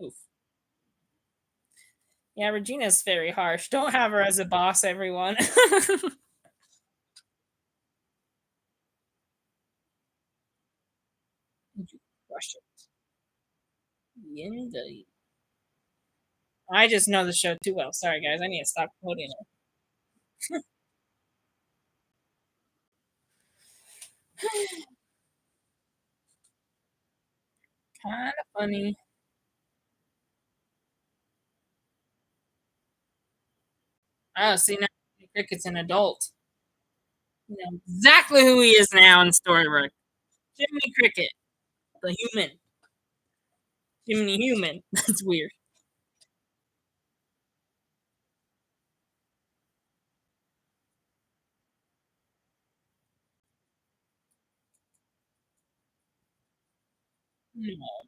Oof. Yeah, Regina's very harsh. Don't have her as a boss, everyone. Crush it. Indeed. I just know the show too well. Sorry, guys. I need to stop quoting it. Kind of funny. Oh, see now, Cricket's an adult. You know exactly who he is now in Storybrooke. Jiminy Cricket, the human. Jiminy Human. That's weird. No.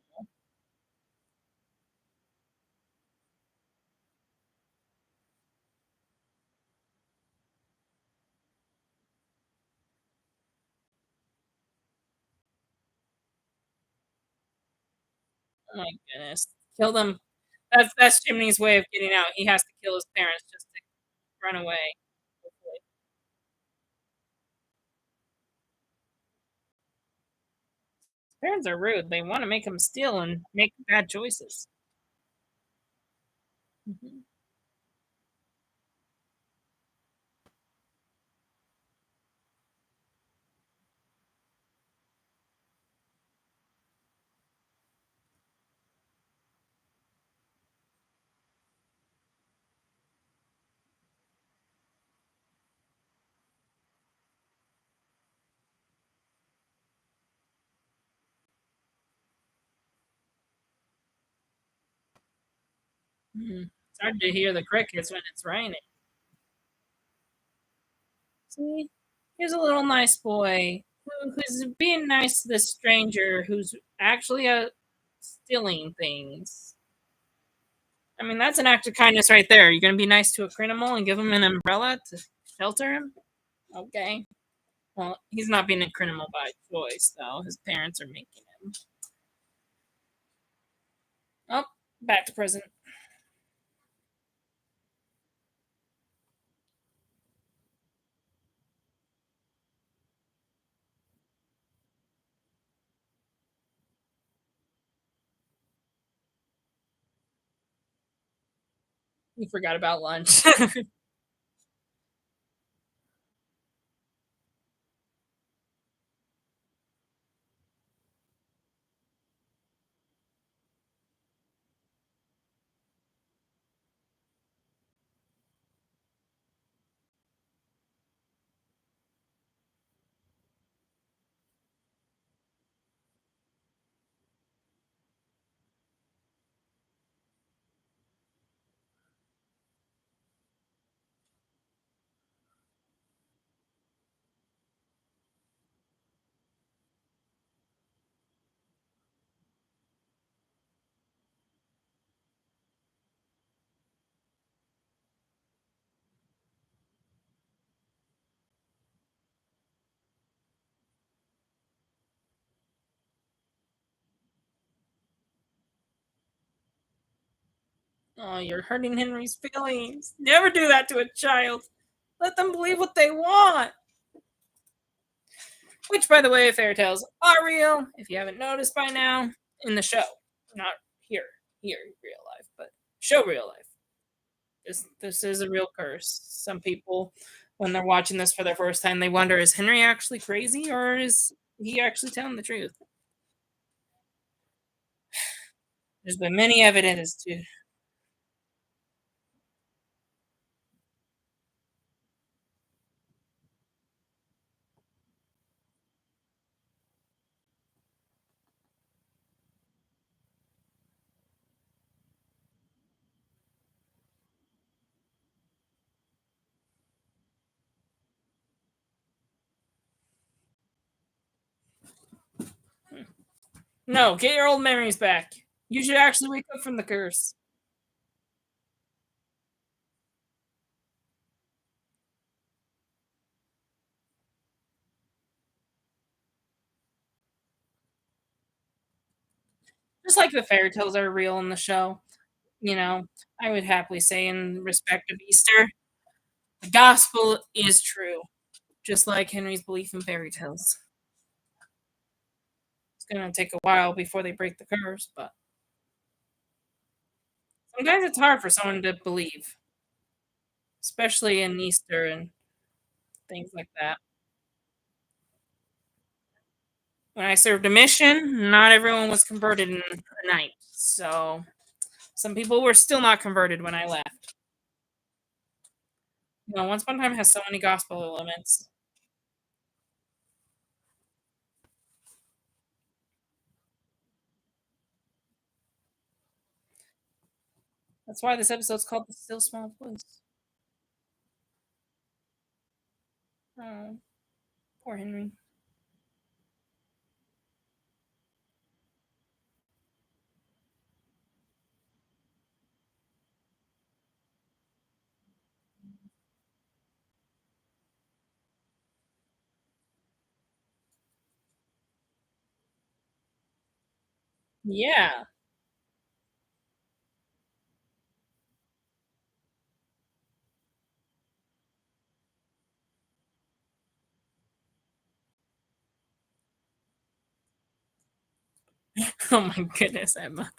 Oh my goodness. Kill them. That's Jiminy's way of getting out. He has to kill his parents just to run away. Parents are rude. They want to make him steal and make bad choices. Mhm. Mhm. It's hard to hear the crickets when it's raining. See, here's a little nice boy who's being nice to this stranger who's actually stealing things. I mean, that's an act of kindness right there. You're gonna be nice to a criminal and give him an umbrella to shelter him. Okay. Well, he's not being a criminal by choice, though. His parents are making him. Oh, back to prison. You forgot about lunch. Oh, you're hurting Henry's feelings. Never do that to a child. Let them believe what they want. Which, by the way, fairy tales are real, if you haven't noticed by now, in the show. Not here in real life, but show real life. This is a real curse. Some people, when they're watching this for the first time, they wonder, is Henry actually crazy or is he actually telling the truth? There's been many evidence to no, get your old memories back. You should actually wake up from the curse. Just like the fairy tales are real in the show. I would happily say in respect of Easter, the gospel is true, just like Henry's belief in fairy tales. It's gonna take a while before they break the curse, but sometimes it's hard for someone to believe, especially in Easter and things like that. When I served a mission, not everyone was converted in a night, so some people were still not converted when I left. Once upon a time has so many gospel elements. That's why this episode's called "The Still Small Voice." Oh, poor Henry. Yeah. Oh my goodness, Emma.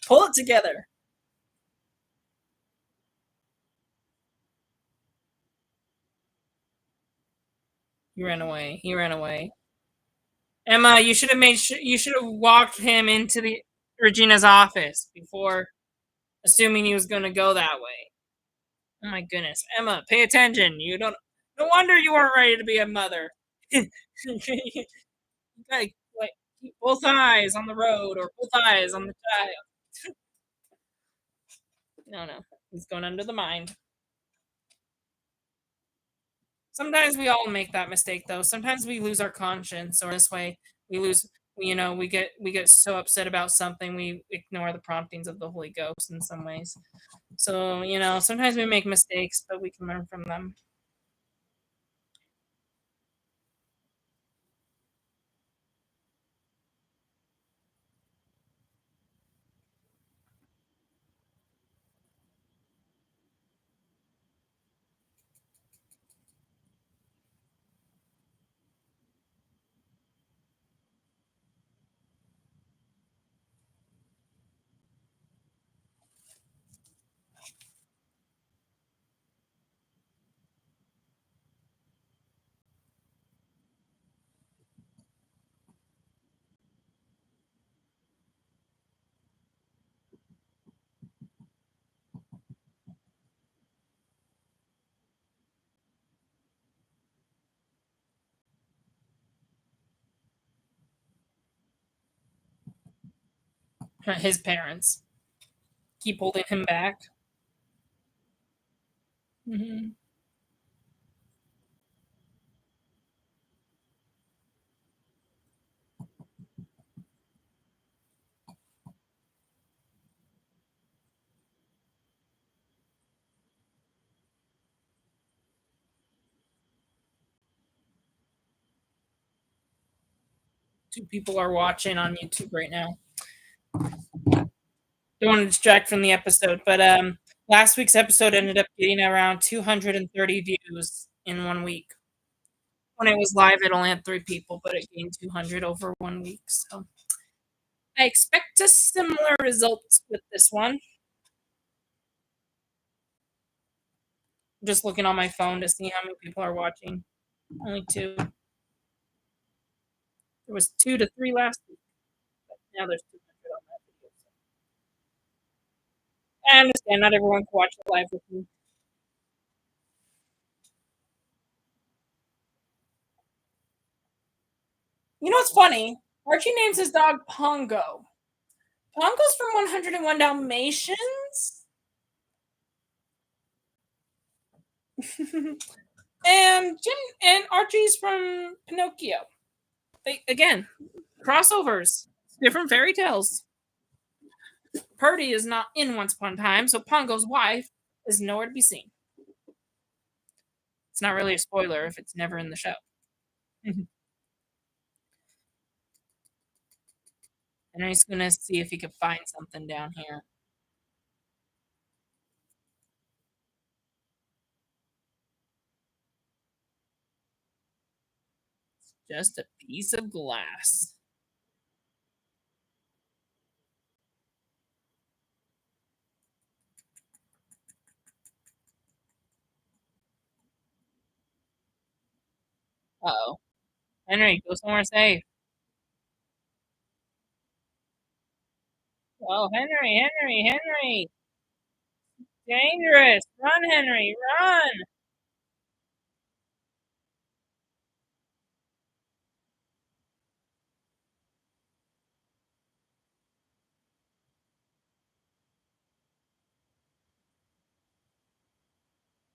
Pull it together. He ran away. He ran away. Emma, you should have made sure you should have walked him into the Regina's office before assuming he was going to go that way. Oh my goodness, Emma, pay attention. You don't. No wonder you weren't ready to be a mother. you gotta like keep both eyes on the road or both eyes on the child. No, no, he's going under the mind. Sometimes we all make that mistake, though. Sometimes we lose our conscience, or this way we lose. We get so upset about something we ignore the promptings of the Holy Ghost in some ways. So sometimes we make mistakes, but we can learn from them. His parents keep holding him back. Hmm. Two people are watching on YouTube right now. Don't want to distract from the episode, but last week's episode ended up getting around 230 views in 1 week. When it was live, it only had 3 people, but it gained 200 over 1 week. So I expect a similar results with this one. I'm just looking on my phone to see how many people are watching. Only two. There was 2 to 3 last week. But now there's 200 on that video. So I understand not everyone can watch it live with me. You know what's funny? Archie names his dog Pongo. Pongo's from 101 Dalmatians. And Jim and Archie's from Pinocchio. Again, crossovers, different fairy tales. Purdy is not in Once Upon a Time, so Pongo's wife is nowhere to be seen. It's not really a spoiler if it's never in the show. And he's gonna see if he can find something down here. Just a piece of glass. Uh-oh. Henry, go somewhere safe. Oh, Henry! Dangerous! Run, Henry, run!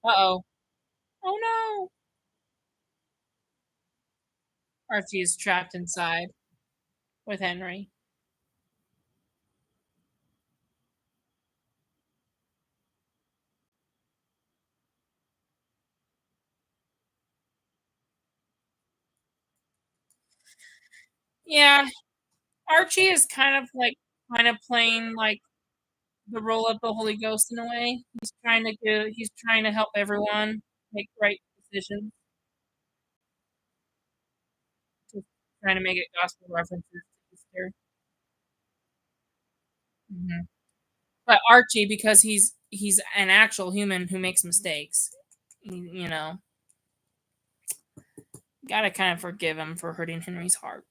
Uh-oh. Oh no! Archie is trapped inside with Henry. Yeah, Archie is kind of playing like the role of the Holy Ghost in a way. He's trying to help everyone make right decisions. Just trying to make it gospel references to Easter. Hmm. But Archie, because he's an actual human who makes mistakes, you know, gotta kind of forgive him for hurting Henry's heart.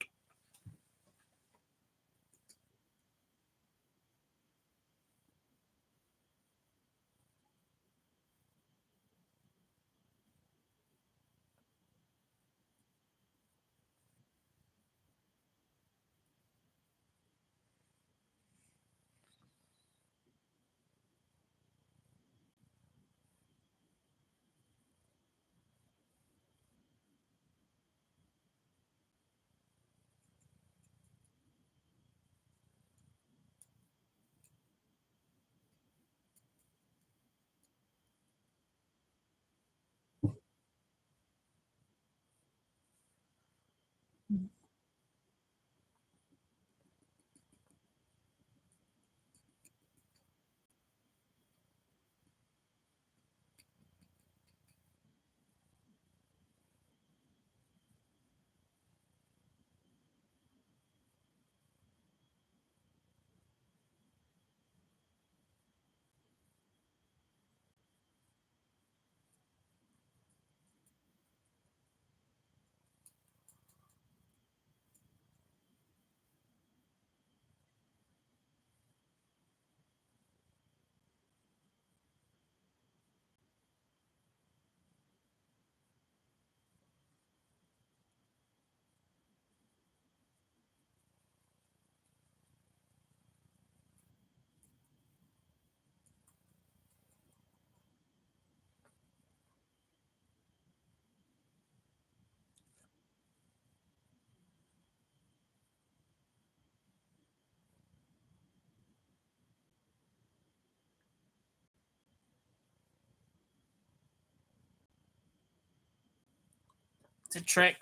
a trick.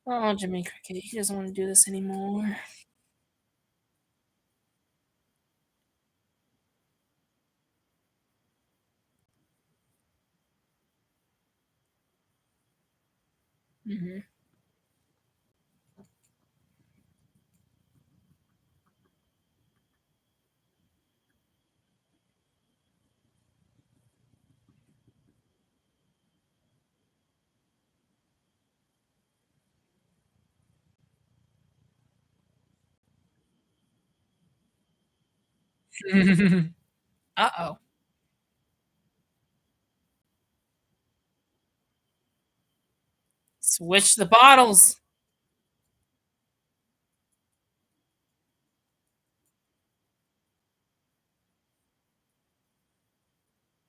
Oh, Jimmy Cricket, he doesn't want to do this anymore. Mm-hmm. Uh-oh. Switch the bottles.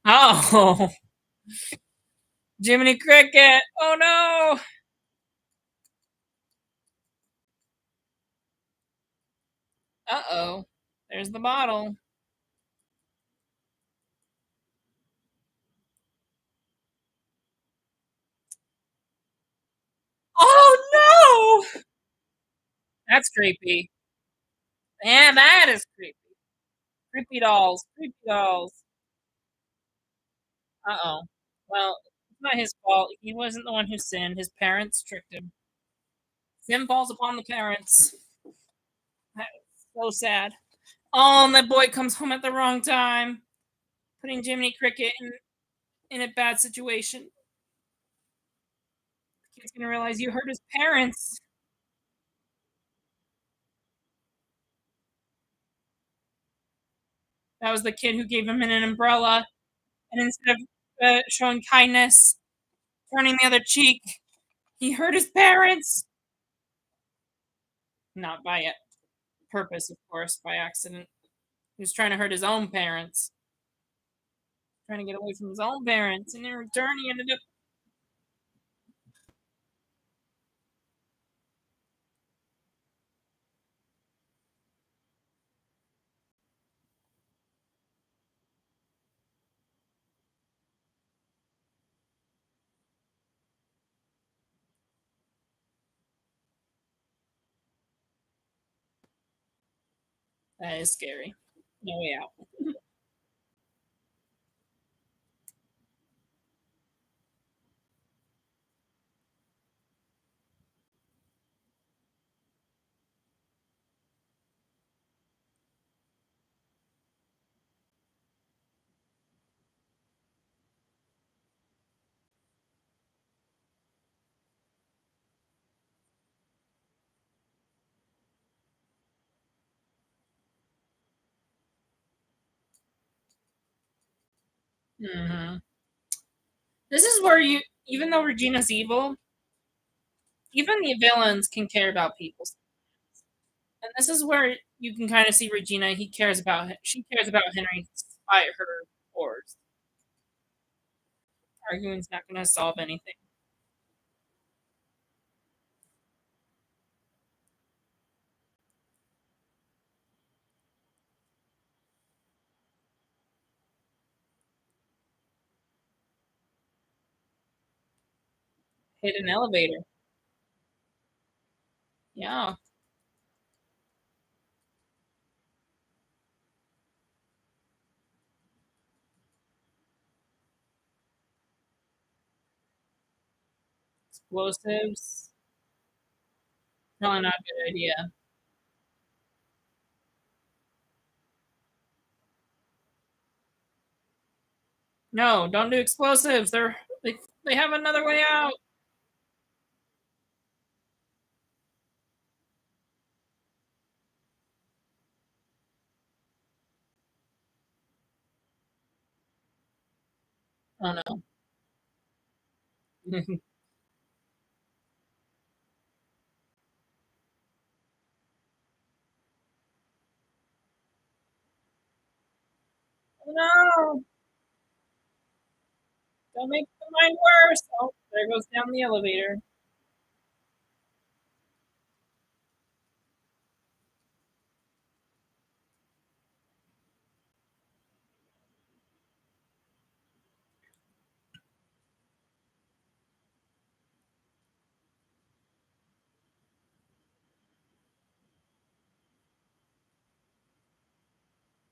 Oh, Jiminy Cricket. Oh no. Uh-oh. There's the bottle. Oh no. That's creepy. Yeah, that is creepy. Creepy dolls. Creepy dolls. Uh-oh. Well, it's not his fault. He wasn't the one who sinned. His parents tricked him. Sin falls upon the parents. That's so sad. Oh, and that boy comes home at the wrong time, putting Jiminy Cricket in a bad situation. The kid's gonna realize you hurt his parents. That was the kid who gave him an umbrella, and instead of showing kindness, turning the other cheek, he hurt his parents. Not by purpose, of course, by accident. He was trying to hurt his own parents, trying to get away from his own parents, and in return, he ended up. That is scary. No way out. Mm-hmm. This is where you, even though Regina's evil, even the villains can care about people. And this is where you can kind of see Regina. He cares about she cares about Henry despite her wars. Arguing's not going to solve anything. Hit an elevator. Yeah, explosives. Probably not a good idea. No, don't do explosives. They have another way out. Oh no. Oh no! Don't make the mind worse. Oh, there goes down the elevator.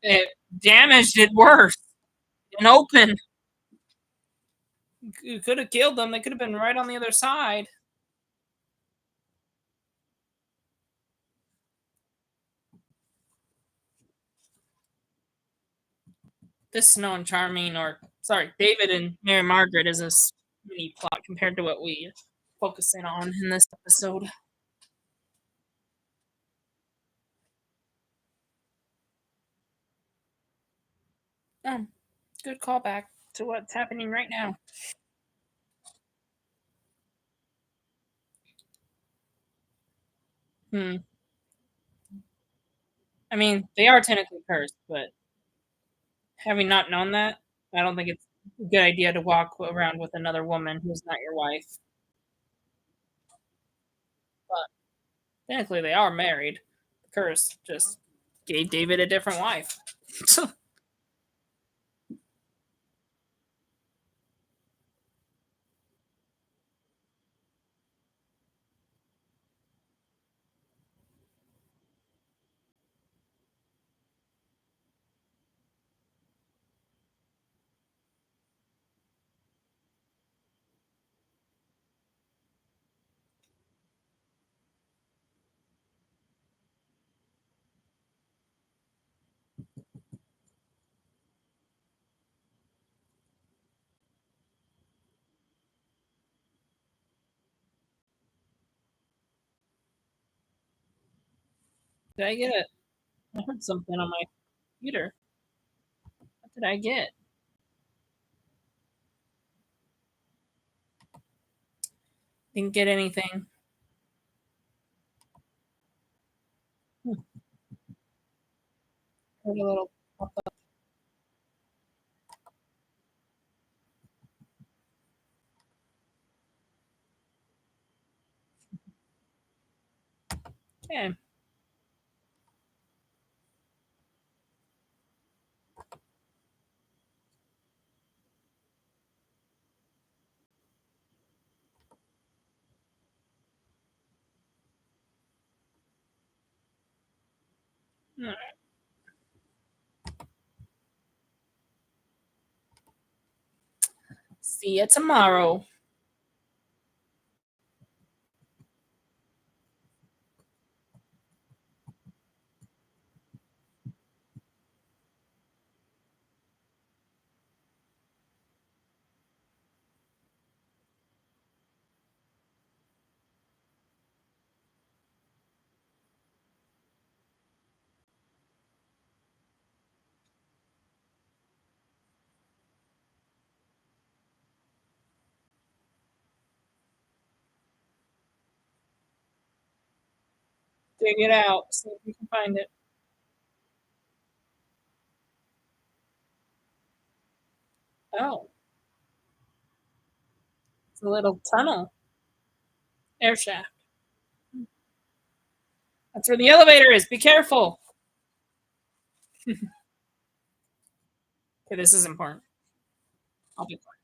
It damaged it worse. And open. You could have killed them. They could have been right on the other side. This Snow and Charming, or sorry, David and Mary Margaret, is a mini plot compared to what we focusing on in this episode. Um, Good callback to what's happening right now. Hmm. I mean, they are technically cursed, but having not known that, I don't think it's a good idea to walk around with another woman who's not your wife. But technically, they are married. The curse just gave David a different wife. Did I get it? I heard something on my computer. What did I get? Didn't get anything. Hmm, heard a little pop up. Okay. All right. See you tomorrow. Dig it out. See if you can find it. Oh, it's a little tunnel. Air shaft. That's where the elevator is. Be careful. Okay, this is important. I'll be quiet.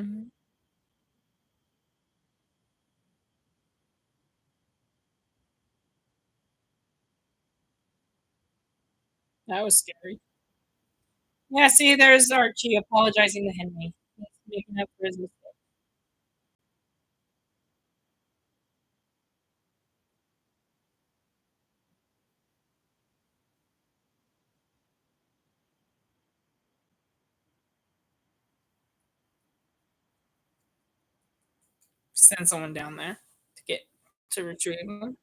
Mhm. That was scary. Yeah, see, there's Archie apologizing to Henry. He's making up for his mistake. send someone down there to get to retrieve them.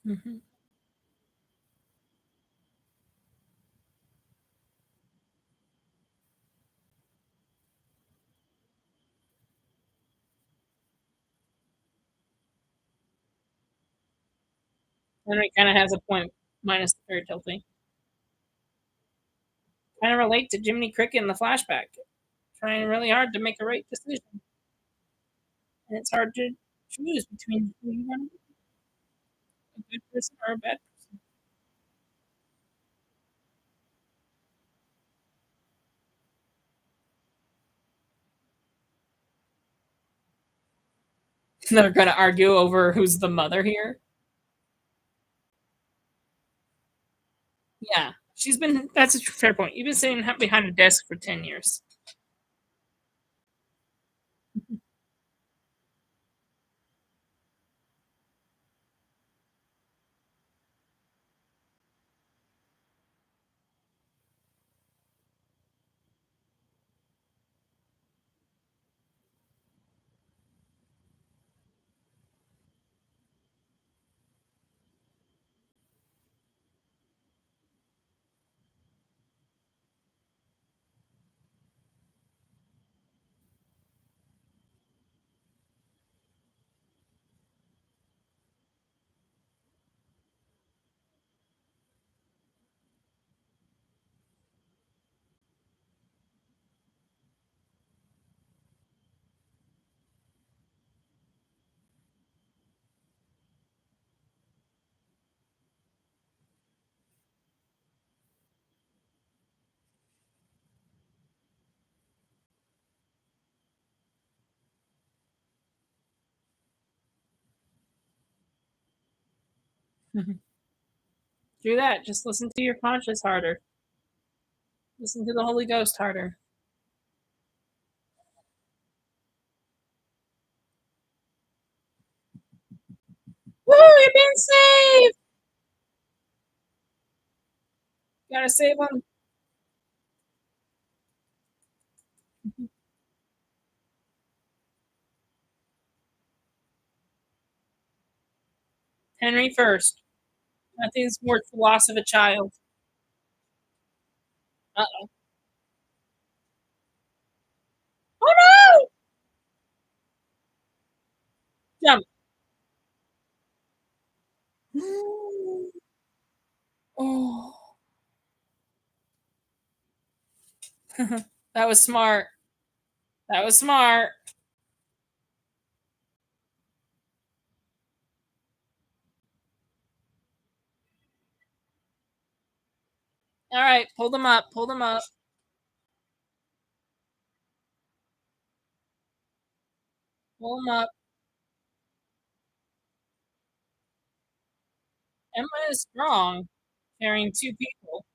Mhm. Henry kinda has a point, minus the fairy tale thing. Kinda relate to Jiminy Cricket in the flashback, trying really hard to make a right decision, and it's hard to choose between who you wanna be, a good person or a bad person. They're gonna argue over who's the mother here. Yeah, she's been that's a fair point. You've been sitting behind a desk for 10 years. Mhm. Do that, just listen to your conscience harder. Listen to the Holy Ghost harder. Woo, you're being saved! Gotta save him. Henry first. Nothing's worth the loss of a child. Uh-oh. Oh no! Jump. Oh. That was smart. That was smart. All right, pull them up. Pull them up. Pull them up. Emma is strong, carrying two people.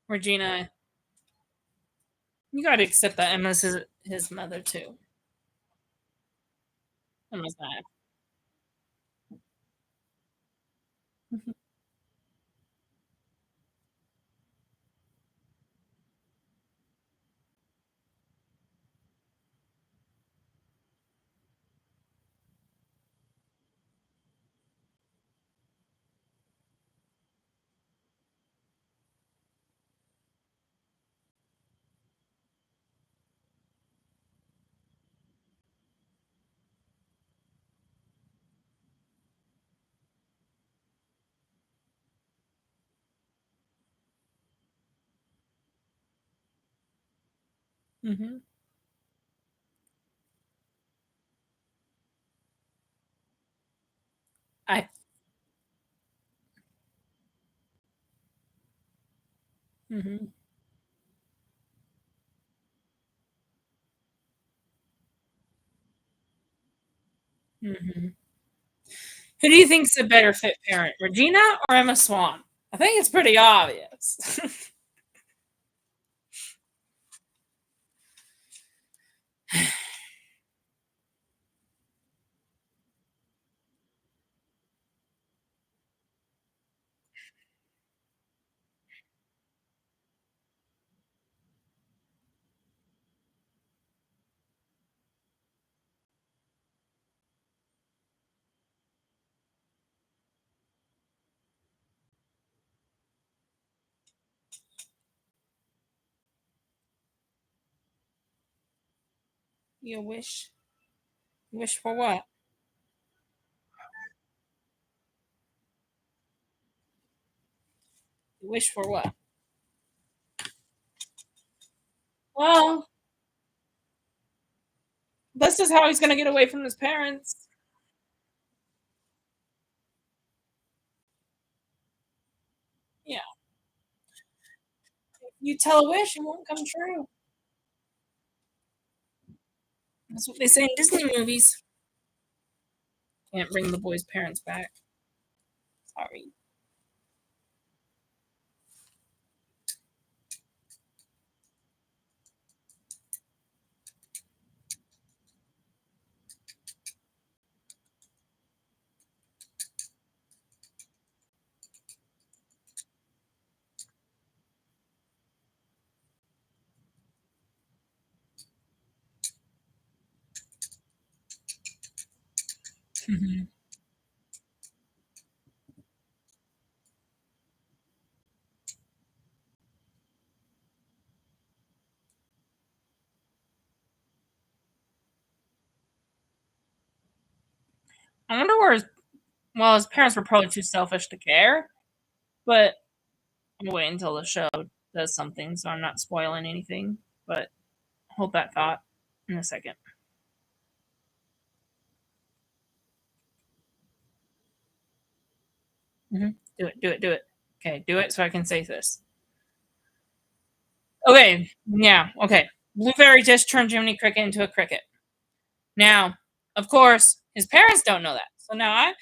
Regina, you got to accept that Emma's his mother too. Emma's not. Mm-hmm. I. Mm-hmm. Mm-hmm. Who do you think's a better fit parent, Regina or Emma Swan? I think it's pretty obvious. You wish? Wish for what? You wish for what? Well, this is how he's gonna get away from his parents. Yeah. If you tell a wish, it won't come true. That's what they say in Disney movies. Can't bring the boy's parents back. Sorry. Mhm. I wonder where his well, his parents were probably too selfish to care, but I'm waiting until the show does something, so I'm not spoiling anything. But hold that thought in a second. Hmm. Do it, do it, do it. Okay, do it so I can say this. Okay, yeah, okay. Blue Fairy just turned Jiminy Cricket into a cricket. Now, of course, his parents don't know that. So now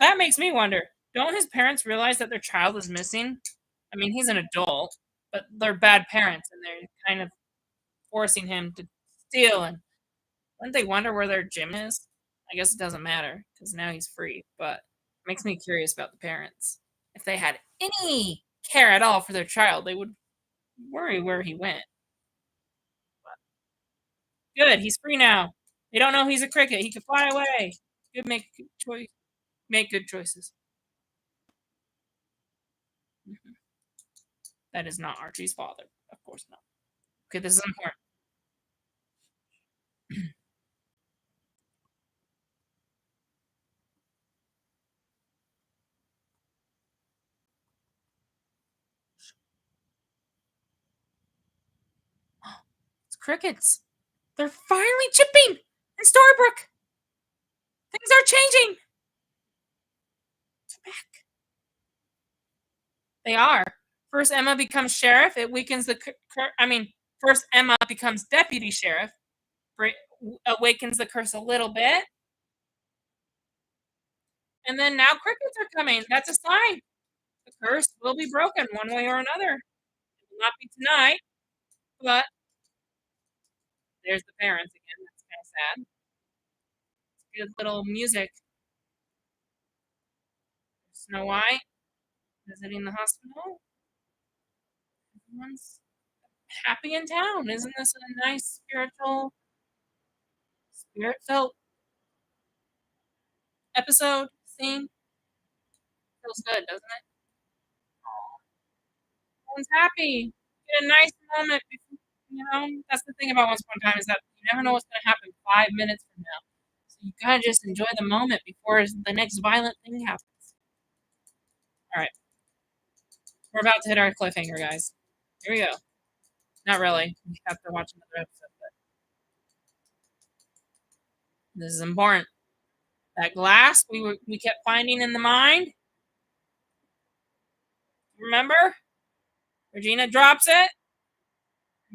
that makes me wonder, don't his parents realize that their child is missing? I mean, he's an adult, but they're bad parents and they're kind of forcing him to steal. And wouldn't they wonder where their gym is? I guess it doesn't matter because now he's free, but it makes me curious about the parents. If they had any care at all for their child, they would worry where he went. Good, he's free now. They don't know he's a cricket. He could fly away. Good, make good choices. Mhm. That is not Archie's father. Of course not. Okay, this is important. It's crickets. They're finally chipping in Storybrooke. Things are changing. They're back. They are. First, Emma becomes sheriff. It weakens the. I mean, first Emma becomes deputy sheriff. Awakens the curse a little bit, and then now crickets are coming. That's a sign. The curse will be broken one way or another. It will not be tonight, but there's the parents again. That's kind of sad. Good little music. Snow White visiting the hospital. Everyone's happy in town. Isn't this a nice spiritual, spirit felt episode scene? Feels good, doesn't it? Everyone's happy. Get a nice moment. That's the thing about Once Upon a Time is that you never know what's going to happen 5 minutes from now. So you gotta just enjoy the moment before the next violent thing happens. All right, we're about to hit our cliffhanger, guys. Here we go. Not really. We have to watch another episode, but this is important. That glass we kept finding in the mine. Remember? Regina drops it.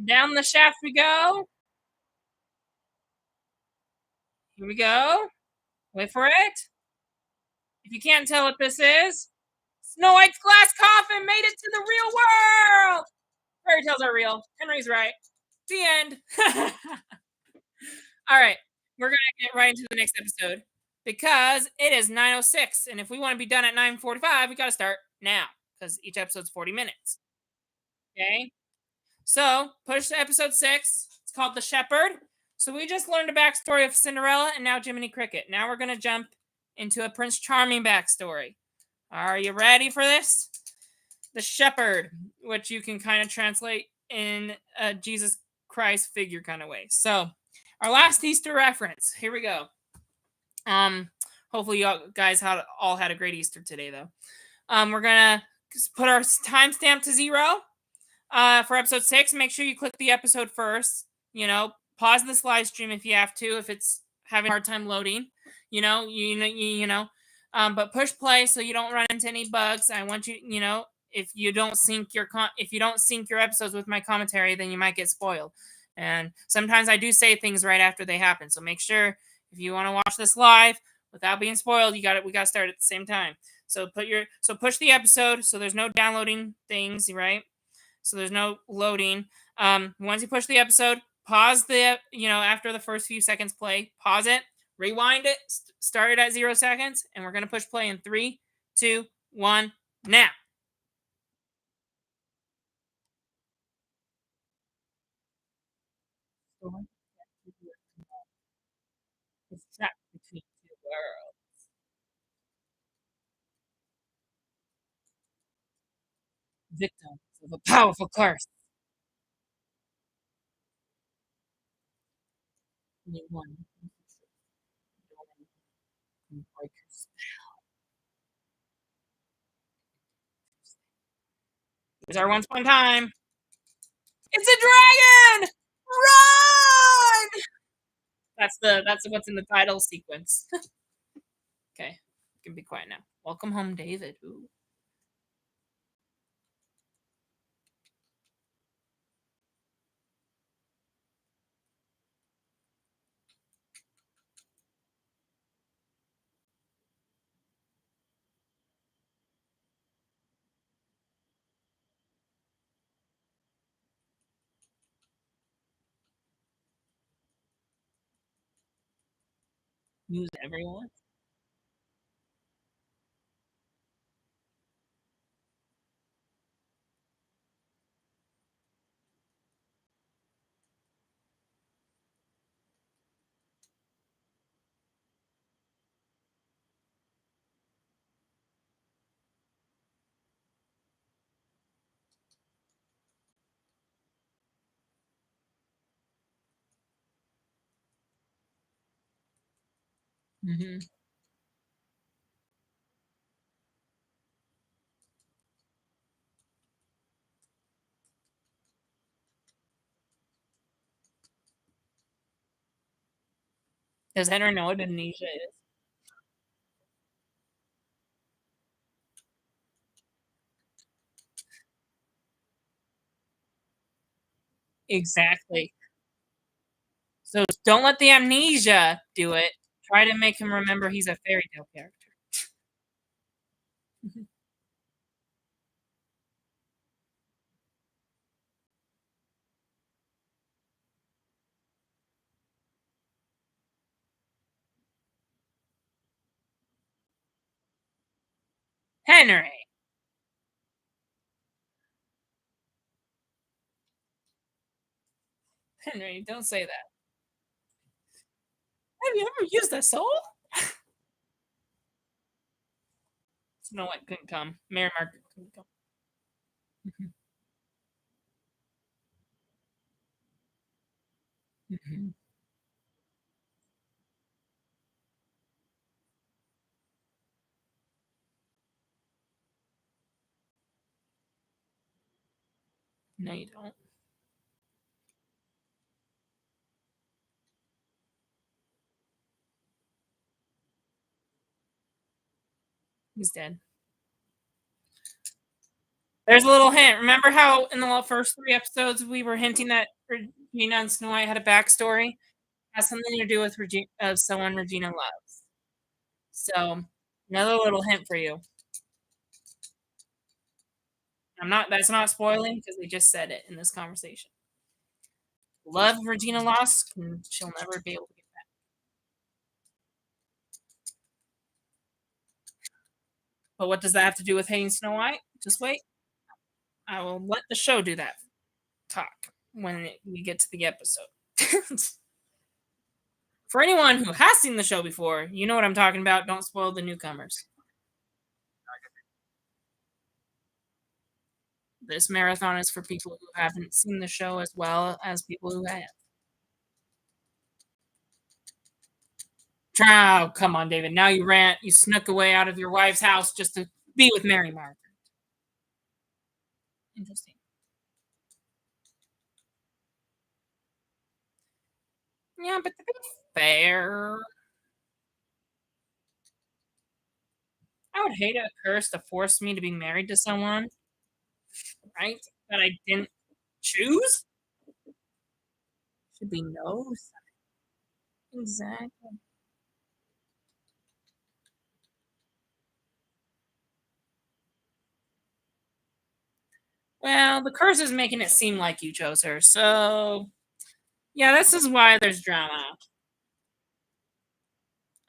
Down the shaft we go. Here we go. Wait for it. If you can't tell what this is, Snow White's glass coffin made it to the real world. Fairy tales are real. Henry's right. The end. All right. We're going to get right into the next episode because it is 9:06. And if we want to be done at 9:45, we got to start now because each episode's 40 minutes. Okay. So, push to episode 6. It's called The Shepherd. So, we just learned a backstory of Cinderella and now Jiminy Cricket. Now we're going to jump into a Prince Charming backstory. Are you ready for this? The Shepherd, which you can kind of translate in a Jesus Christ figure kind of way. So, our last Easter reference. Here we go. Hopefully you guys all had a great Easter today, though. We're gonna put our timestamp to 0 for episode 6. Make sure you click the episode first. Pause this live stream if you have to, if it's having a hard time loading. But push play so you don't run into any bugs. I want you, if you don't sync your episodes with my commentary, then you might get spoiled. And sometimes I do say things right after they happen. So make sure if you want to watch this live without being spoiled, we got to start at the same time. So push the episode so there's no downloading things, right? So there's no loading. Once you push the episode, pause after the first few seconds play, pause it, rewind it, start it at 0 seconds, and we're going to push play in 3, 2, 1, now. It's trapped between two worlds. Victims of a powerful curse. Only one can break her spell. Here's our once upon a time. It's a dragon! Run! That's what's in the title sequence. Okay, you can be quiet now. Welcome home, David. Ooh. News everyone. Mm-hmm. Does Henry know what amnesia is? Exactly. So don't let the amnesia do it. Try to make him remember he's a fairy tale character. Henry. Henry, don't say that. Have you ever used a soul? Snow White couldn't come. Mary Margaret couldn't come. Mhm. Mhm. No, you don't. He's dead. There's a little hint. Remember how in the first 3 episodes we were hinting that Regina and Snow White had a backstory? Has something to do with someone Regina loves. So, another little hint for you. That's not spoiling because we just said it in this conversation. Love Regina lost, and she'll never be able to get back. But what does that have to do with hating Snow White? Just wait. I will let the show do that talk when we get to the episode. For anyone who has seen the show before, you know what I'm talking about. Don't spoil the newcomers. This marathon is for people who haven't seen the show as well as people who have. Oh, come on, David. Now you rant. You snuck away out of your wife's house just to be with Mary Margaret. Interesting. Yeah, but to be fair, I would hate a curse to force me to be married to someone, right? That I didn't choose. Should be no. Exactly. Well, the curse is making it seem like you chose her, so yeah, this is why there's drama.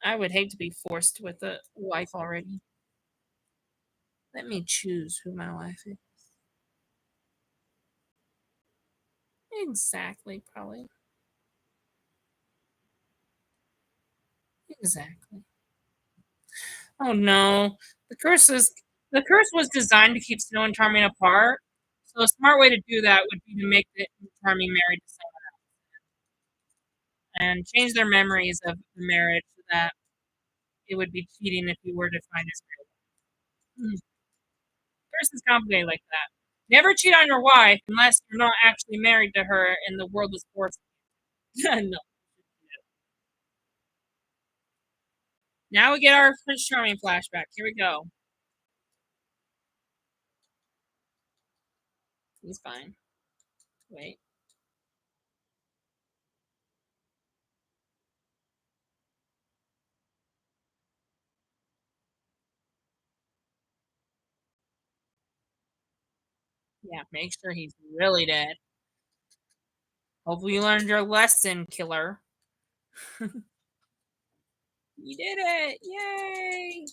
I would hate to be forced with a wife already. Let me choose who my wife is. Exactly, probably. Exactly. Oh no. The curse was designed to keep Snow and Charming apart. So a smart way to do that would be to make the Charming married to someone and change their memories of the marriage so that it would be cheating if you were to find his real. Curse is complicated like that. Never cheat on your wife unless you're not actually married to her and the world is forced. No. Now we get our Prince Charming flashback. Here we go. He's fine. Wait. Yeah, make sure he's really dead. Hopefully you learned your lesson, killer. You did it! Yay!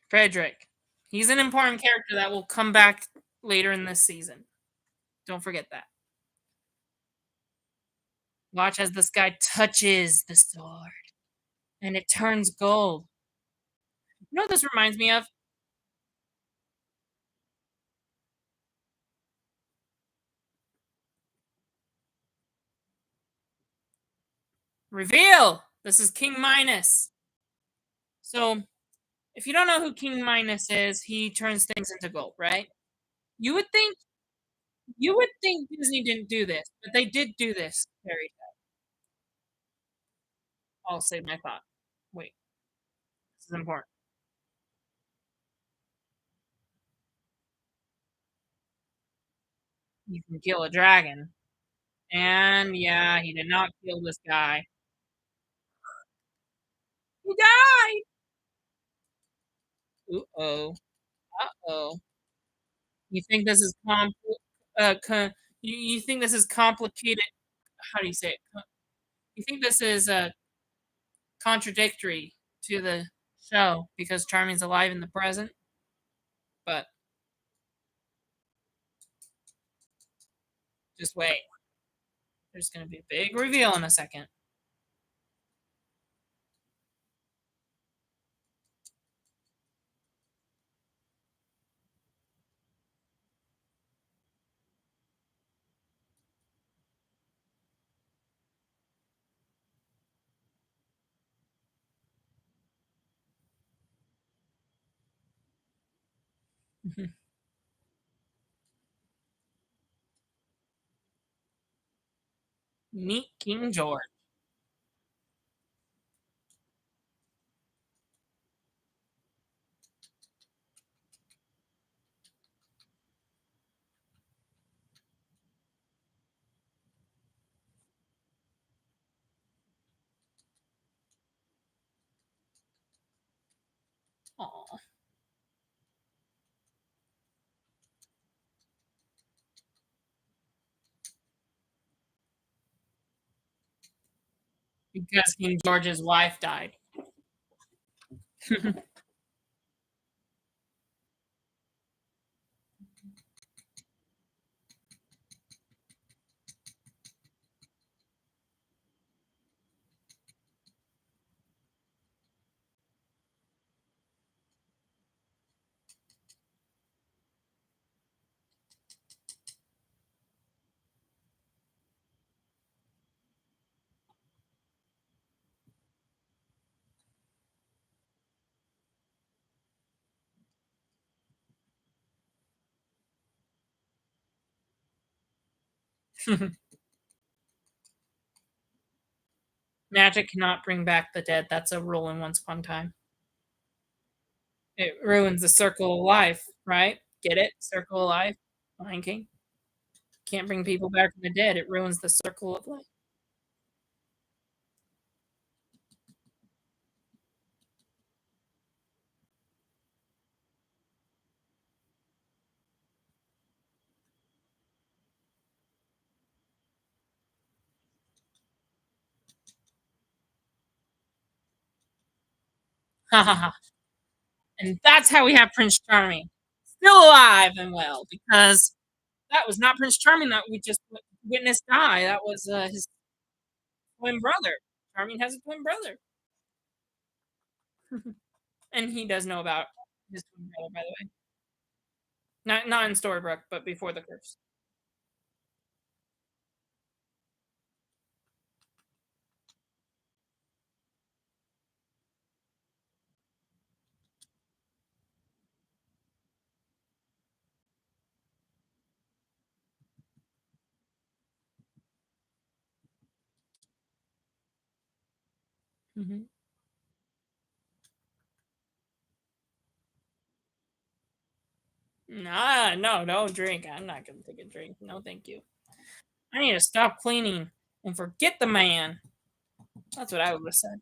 Frederick. He's an important character that will come back later in this season. Don't forget that. Watch as this guy touches the sword and it turns gold. You know what this reminds me of? Reveal! This is King Minos. So, if you don't know who King Minos is, he turns things into gold, right? You would think Disney didn't do this, but they did do this fairy tale. I'll save my thought. Wait, this is important. You can kill a dragon. And yeah, he did not kill this guy. He died! Uh-oh. Uh-oh. You think this is you think this is complicated? How do you say it? You think this is contradictory to the show because Charming's alive in the present. But just wait. There's going to be a big reveal in a second. Meet King George. Aw. Because King George's wife died. Magic cannot bring back the dead. That's a rule in Once Upon a Time. It ruins the circle of life, right? Get it? Circle of life. Lion King. Can't bring people back from the dead. It ruins the circle of life. Ha ha ha. And that's how we have Prince Charming. Still alive and well, because that was not Prince Charming that we just witnessed die. That was his twin brother. Charming has a twin brother. And he does know about his twin brother, by the way. Not in Storybrooke, but before the curse. Mhm. Nah, no, don't drink. I'm not gonna take a drink. No, thank you. I need to stop cleaning and forget the man. That's what I would have said.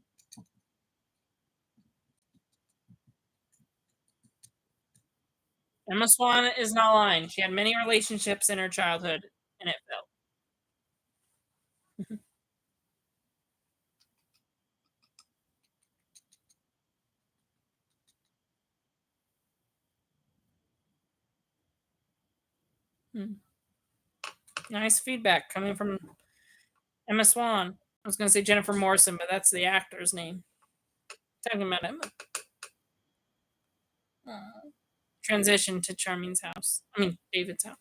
Emma Swan is not lying. She had many relationships in her childhood, and it failed. Hmm. Nice feedback coming from Emma Swan. I was going to say Jennifer Morrison, but that's the actor's name. Talking about Emma. Transition to Charming's house. I mean, David's house.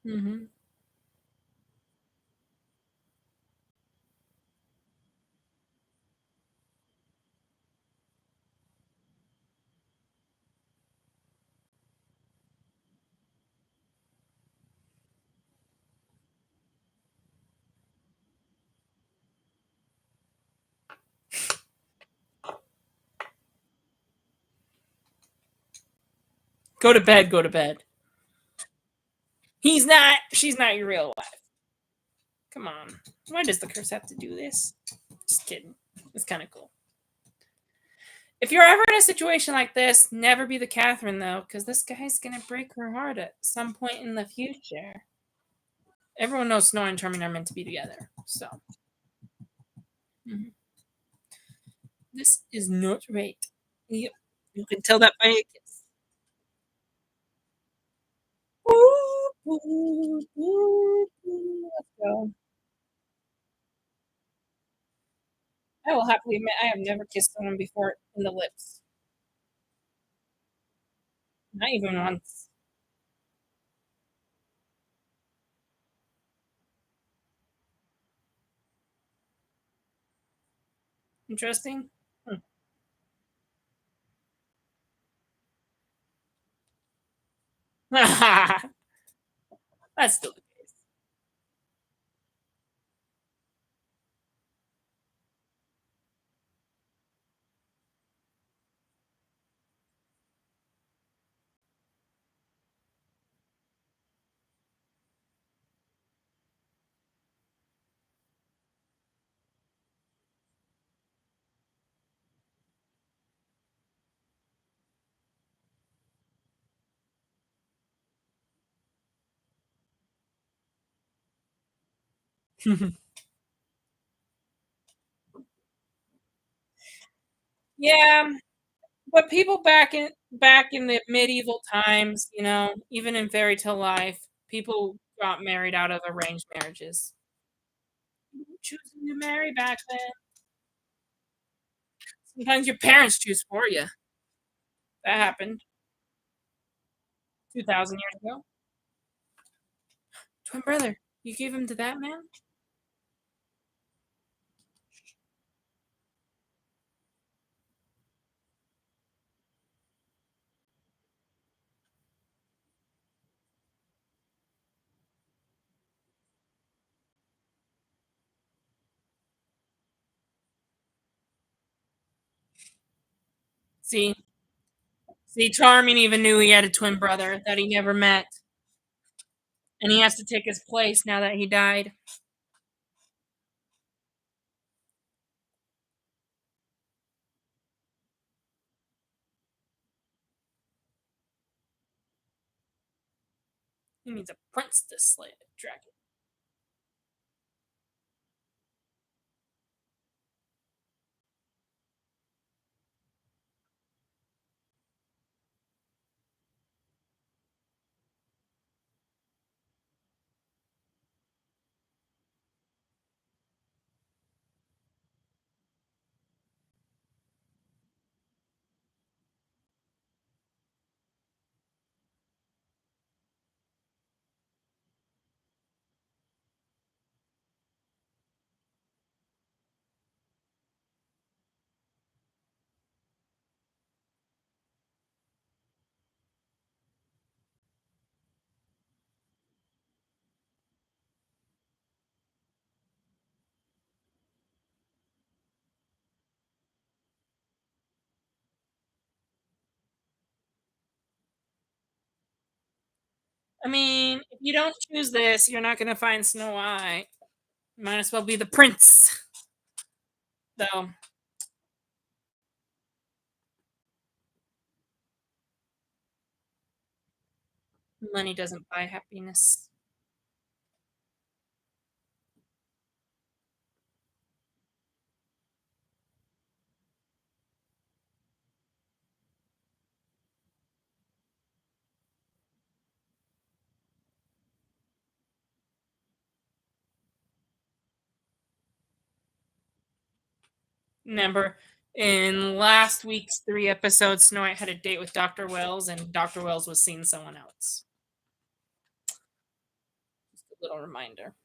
Mm-hmm. Go to bed. Go to bed. He's not. She's not your real wife. Come on. Why does the curse have to do this? Just kidding. It's kind of cool. If you're ever in a situation like this, never be the Catherine though, because this guy's gonna break her heart at some point in the future. Everyone knows Snow and Charming are meant to be together, so mhm. This is not right. Yep, you can tell that by a kiss. Ooh, ooh, ooh, ooh. Let's go. I will happily admit I have never kissed someone before in the lips. Not even once. Interesting. Hmm. That's still the case. Yeah, but people back in the medieval times, even in fairy tale life, people got married out of arranged marriages. Choosing to marry back then. Sometimes your parents choose for you. That happened 2,000 years ago. Twin brother, you gave him to that man? See, see, Charming even knew he had a twin brother that he never met, and he has to take his place now that he died. He needs a prince to slay a dragon. I mean, if you don't choose this, you're not gonna find Snow White. Might as well be the prince. Though money doesn't buy happiness. Remember, in last week's 3 episodes, Snow White had a date with Dr. Wells, and Dr. Wells was seeing someone else. Just a little reminder.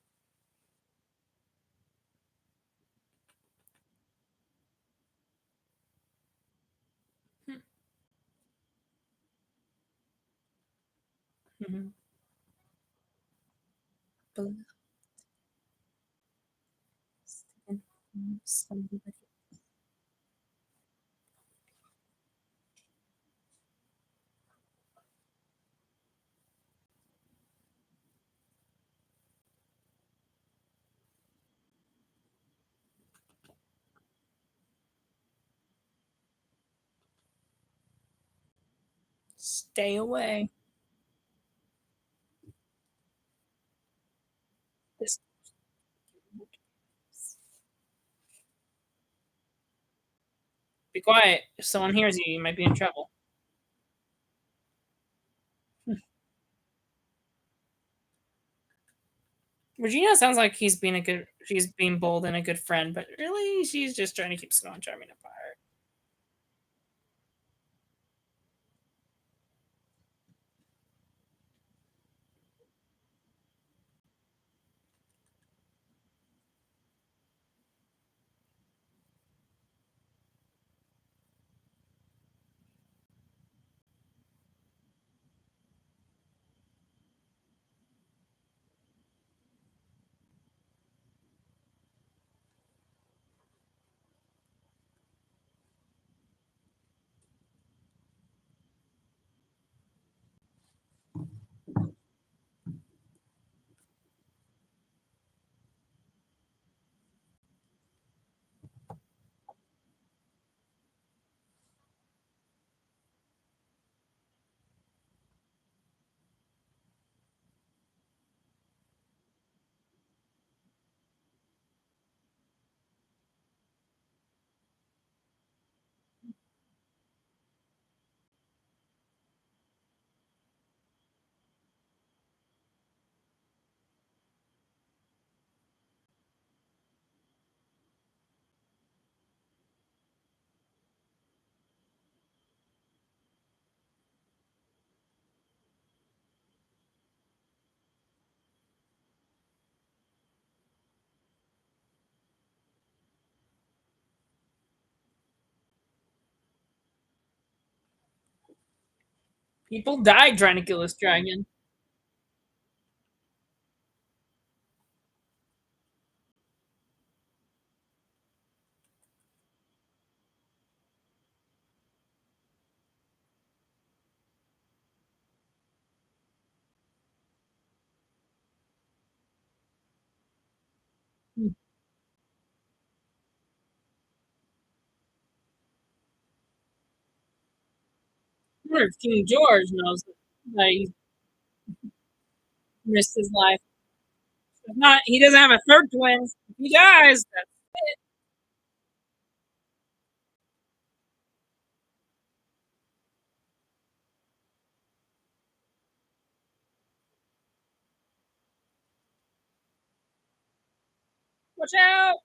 Mhm. Stay away. This. Be quiet. If someone hears you, you might be in trouble. Regina sounds like she's being bold and a good friend, but really, she's just trying to keep Snow and Charming apart. People died trying to kill this dragon. I wonder if King George knows that he missed his life. If not, he doesn't have a third twin. If he dies, that's it. Watch out!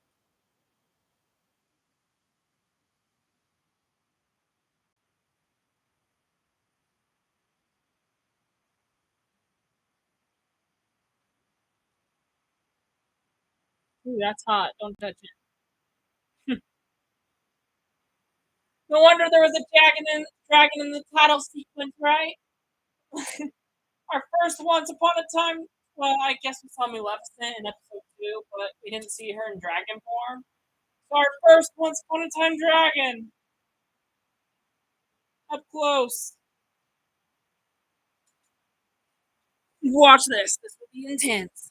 Ooh, that's hot. Don't touch it. No wonder there was a dragon in the title sequence, right? Our first Once Upon a Time. Well, I guess we saw Maleficent in episode 2, but we didn't see her in dragon form. So our first Once Upon a Time dragon up close. Watch this. This will be intense.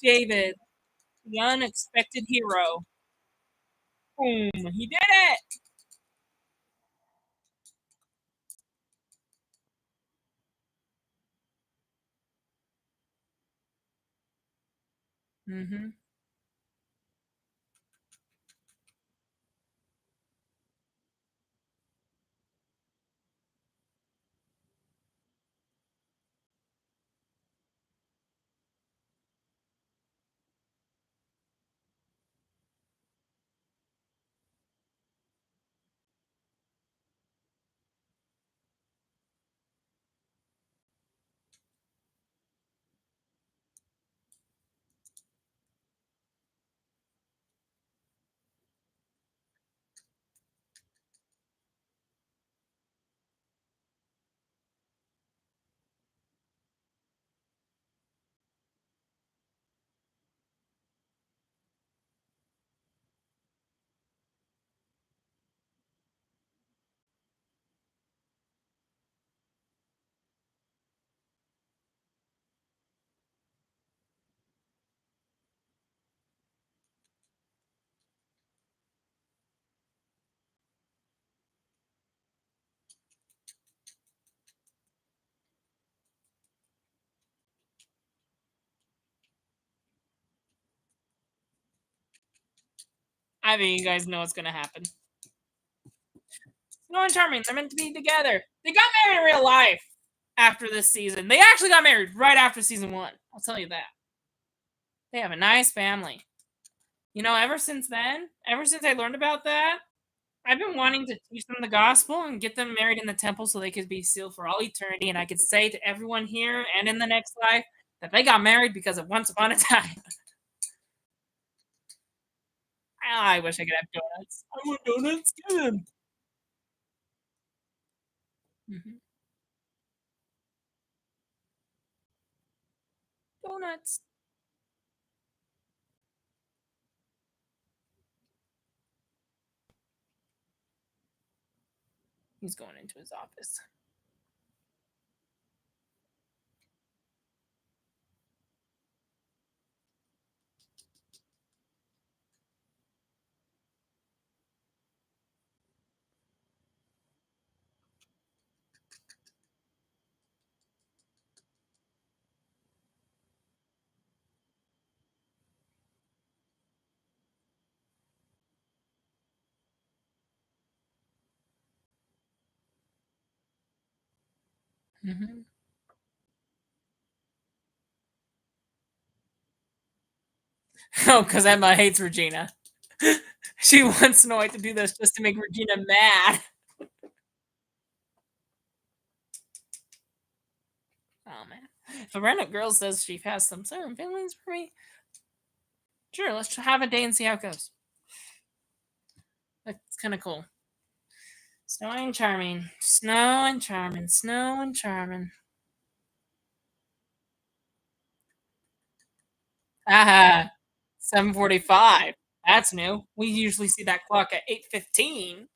David, the unexpected hero. Boom! He did it. Mm-hmm. I mean, you guys know what's gonna happen. Snow and Charming, they're meant to be together. They got married in real life after this season. They actually got married right after season one. I'll tell you that. They have a nice family. You know, ever since then, ever since I learned about that, I've been wanting to teach them the gospel and get them married in the temple so they could be sealed for all eternity. And I could say to everyone here and in the next life that they got married because of once upon a time. I wish I could have donuts. I want donuts. Get them. Mhm. Donuts. He's going into his office. Mhm. Oh, because Emma hates Regina. She wants Snow White to do this just to make Regina mad. Oh man. If a random girl says she has some certain feelings for me, sure, let's have a day and see how it goes. That's kind of cool. Snow and Charming. Snow and Charming. Snow and Charming. Ah, 7:45. That's new. We usually see that clock at 8:15.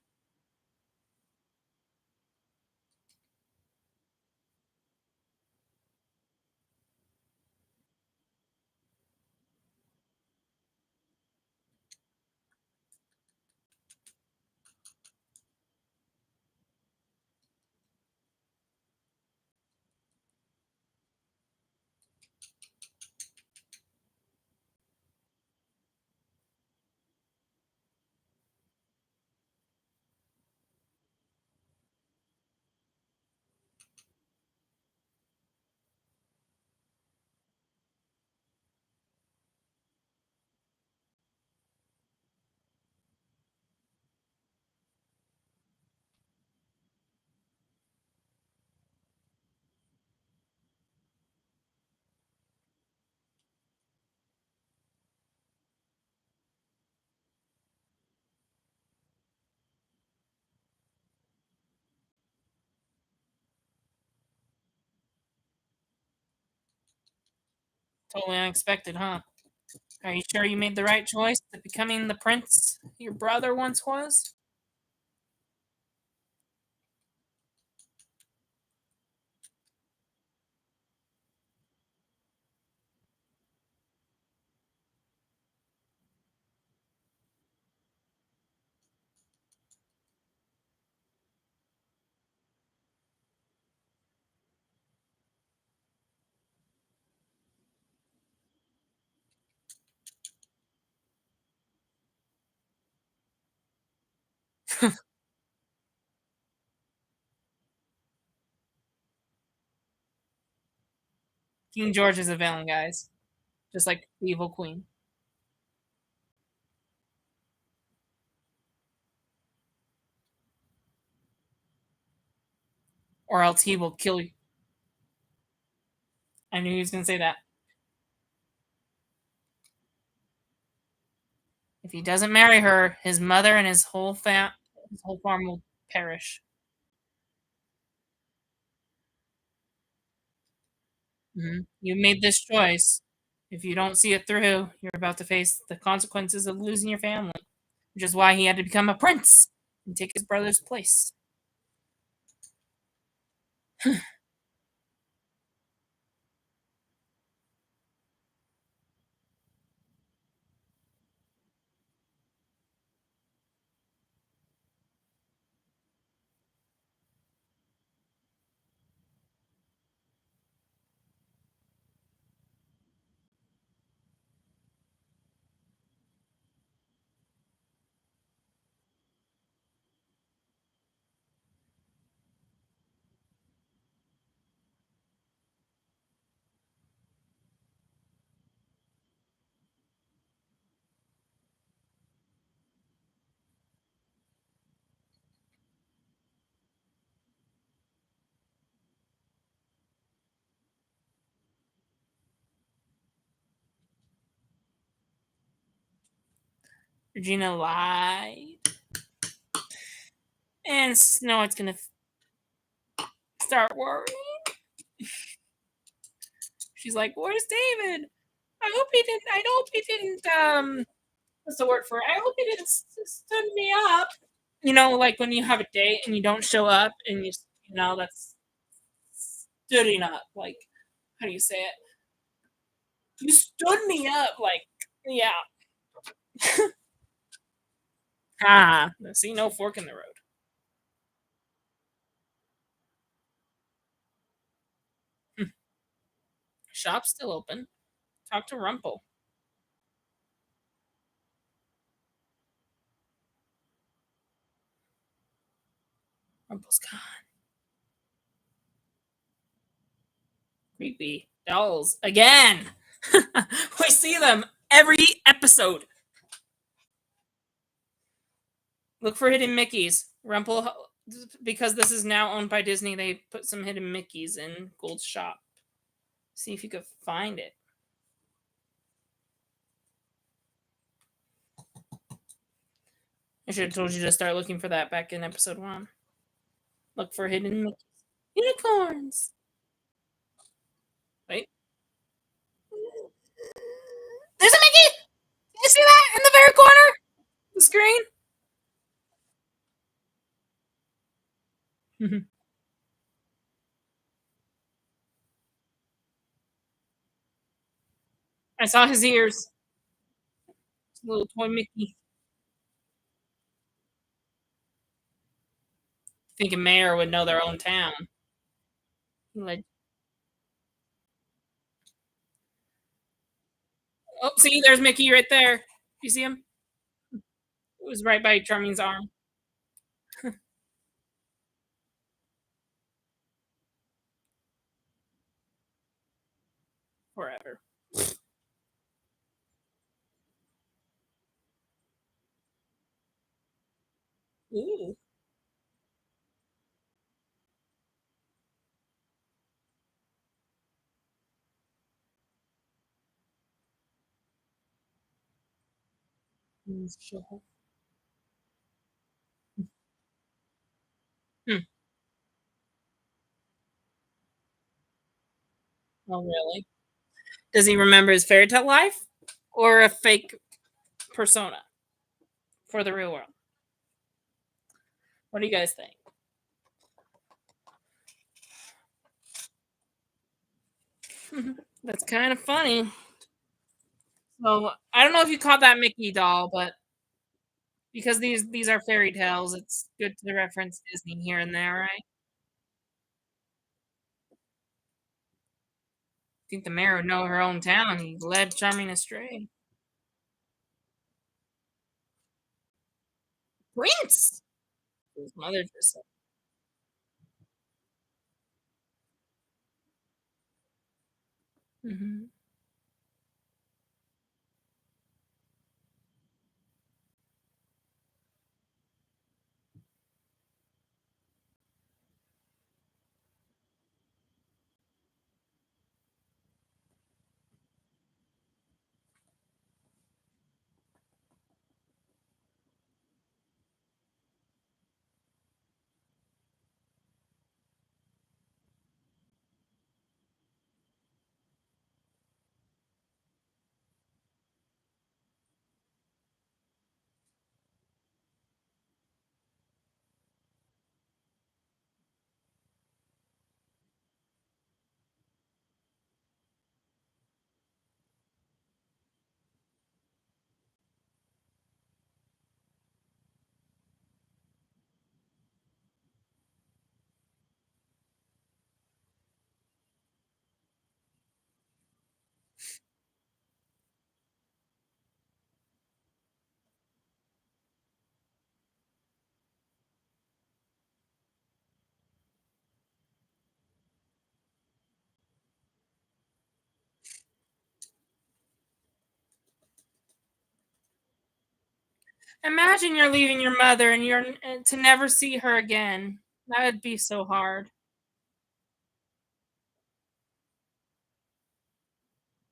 Totally unexpected, huh? Are you sure you made the right choice to becoming the prince your brother once was? King George is a villain, guys. Just like the evil queen. Or else he will kill you. I knew he was gonna say that. If he doesn't marry her, his mother and his whole farm will perish. You made this choice. If you don't see it through, you're about to face the consequences of losing your family, which is why he had to become a prince and take his brother's place. Regina lied. And Snow White's gonna start worrying. She's like, "Where's David? I hope he didn't. I hope he didn't. What's the word for it? I hope he didn't stood me up. You know, like when you have a date and you don't show up, and you know that's stooding up. Like, how do you say it? You stood me up. Like, yeah. Ah, see, no fork in the road. Hmm. Shop's still open. Talk to Rumple. Rumple's gone. Creepy dolls again. We see them every episode. Look for hidden Mickeys. Rumple, because this is now owned by Disney, they put some hidden Mickeys in Gold's shop. See if you could find it. I should have told you to start looking for that back in episode 1. Look for hidden Mickeys. Unicorns! Wait. There's a Mickey! You see that in the very corner? The screen? I saw his ears. Little toy Mickey. Thinking Mayor would know their own town. Like, oh, see, there's Mickey right there. You see him? It was right by Charming's arm. Forever. Ooh. Hmm. Oh, really? Does he remember his fairy tale life or a fake persona for the real world? What do you guys think? That's kind of funny. So I don't know if you caught that Mickey doll, but because these are fairy tales, it's good to reference Disney here and there, right? I think the mayor would know her own town. He led Charming astray. Prince. His mother just said. Mhm. Imagine you're leaving your mother and you're to never see her again. That would be so hard.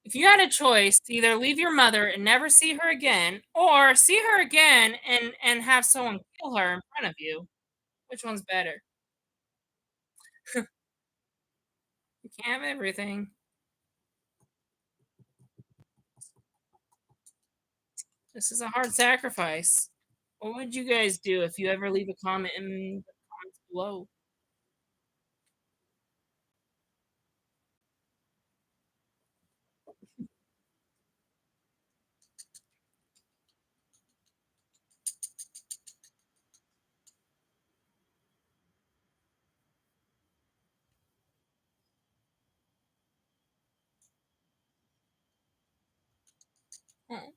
If you had a choice to either leave your mother and never see her again, or see her again and have someone kill her in front of you, which one's better? You can't have everything. This is a hard sacrifice. What would you guys do if you ever leave a comment in the comments below? Oh.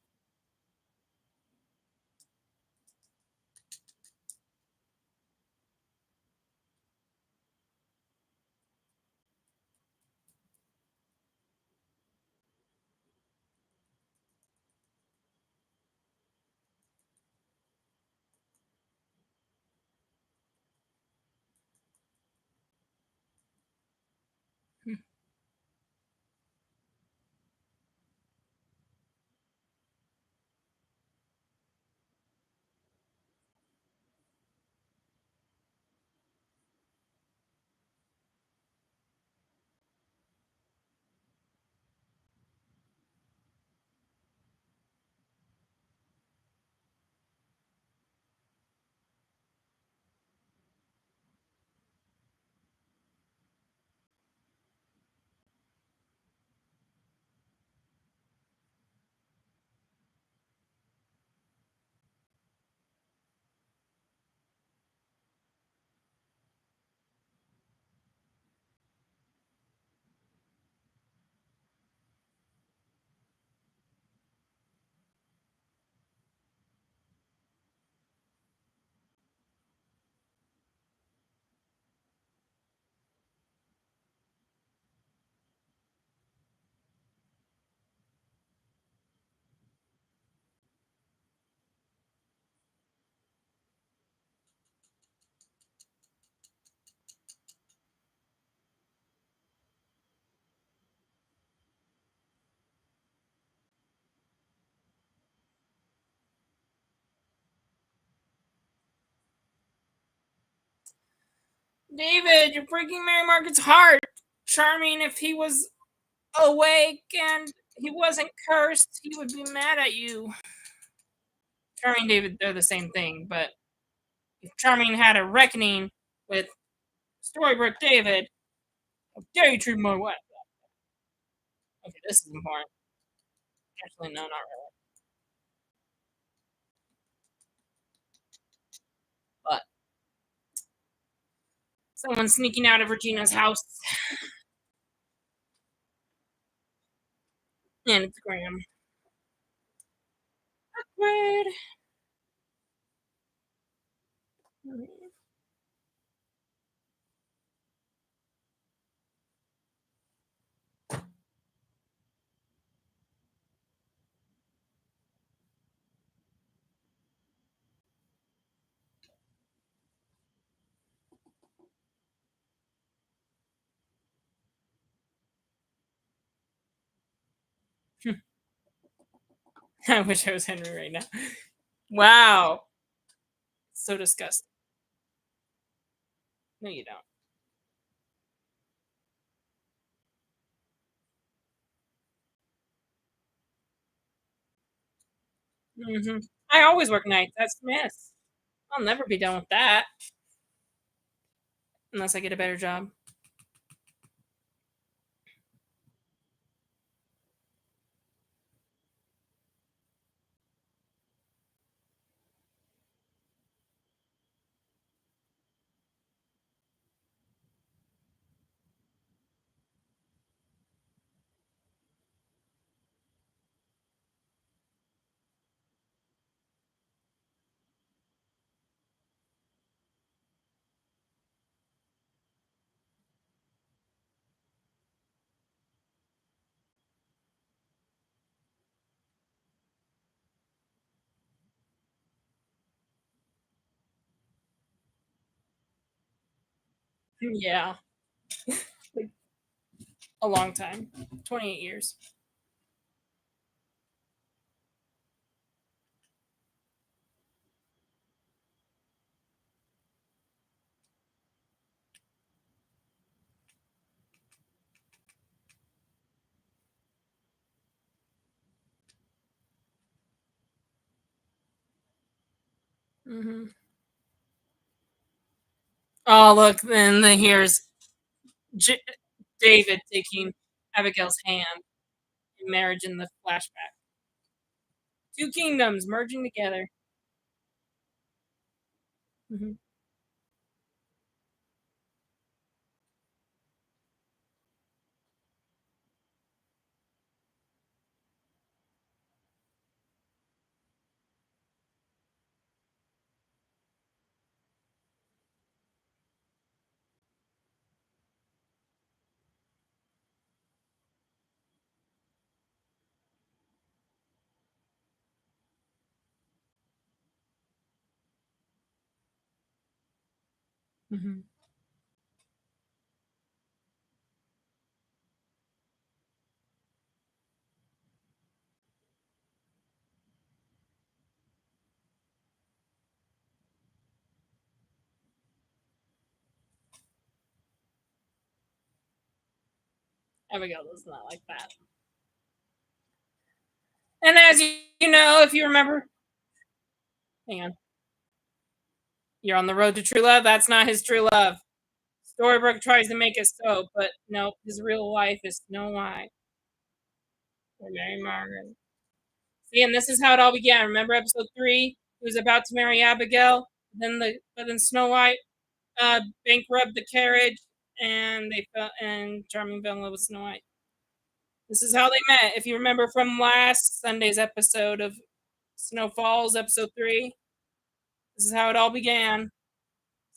David, you're breaking Mary Margaret's heart. Charming, if he was awake and he wasn't cursed, he would be mad at you. Charming David, they're the same thing, but if Charming had a reckoning with Storybrooke David, how dare you treat my wife? Okay, this is important. Actually, no, not really. But someone sneaking out of Regina's house, and it's Graham. Awkward. I wish I was Henry right now. Wow, so disgusting. No, you don't. I always work nights. That's miss. I'll never be done with that unless I get a better job. Yeah, like a long time. 28 years. Mm-hmm. Oh, look, then here's J- David taking Abigail's hand in marriage in the flashback. Two kingdoms merging together. Mm-hmm. Mm-hmm. Abigail does not like that. And as you know, if you remember, hang on, you're on the road to true love. That's not his true love. Storybrooke tries to make it so, but no, his real wife is Snow White or Mary Margaret. See, and this is how it all began. Remember episode 3? He was about to marry Abigail, but then Snow White bankrupt the carriage, and Charming fell in love with Snow White. This is how they met. If you remember from last Sunday's episode of Snow Falls, episode 3, this is how it all began.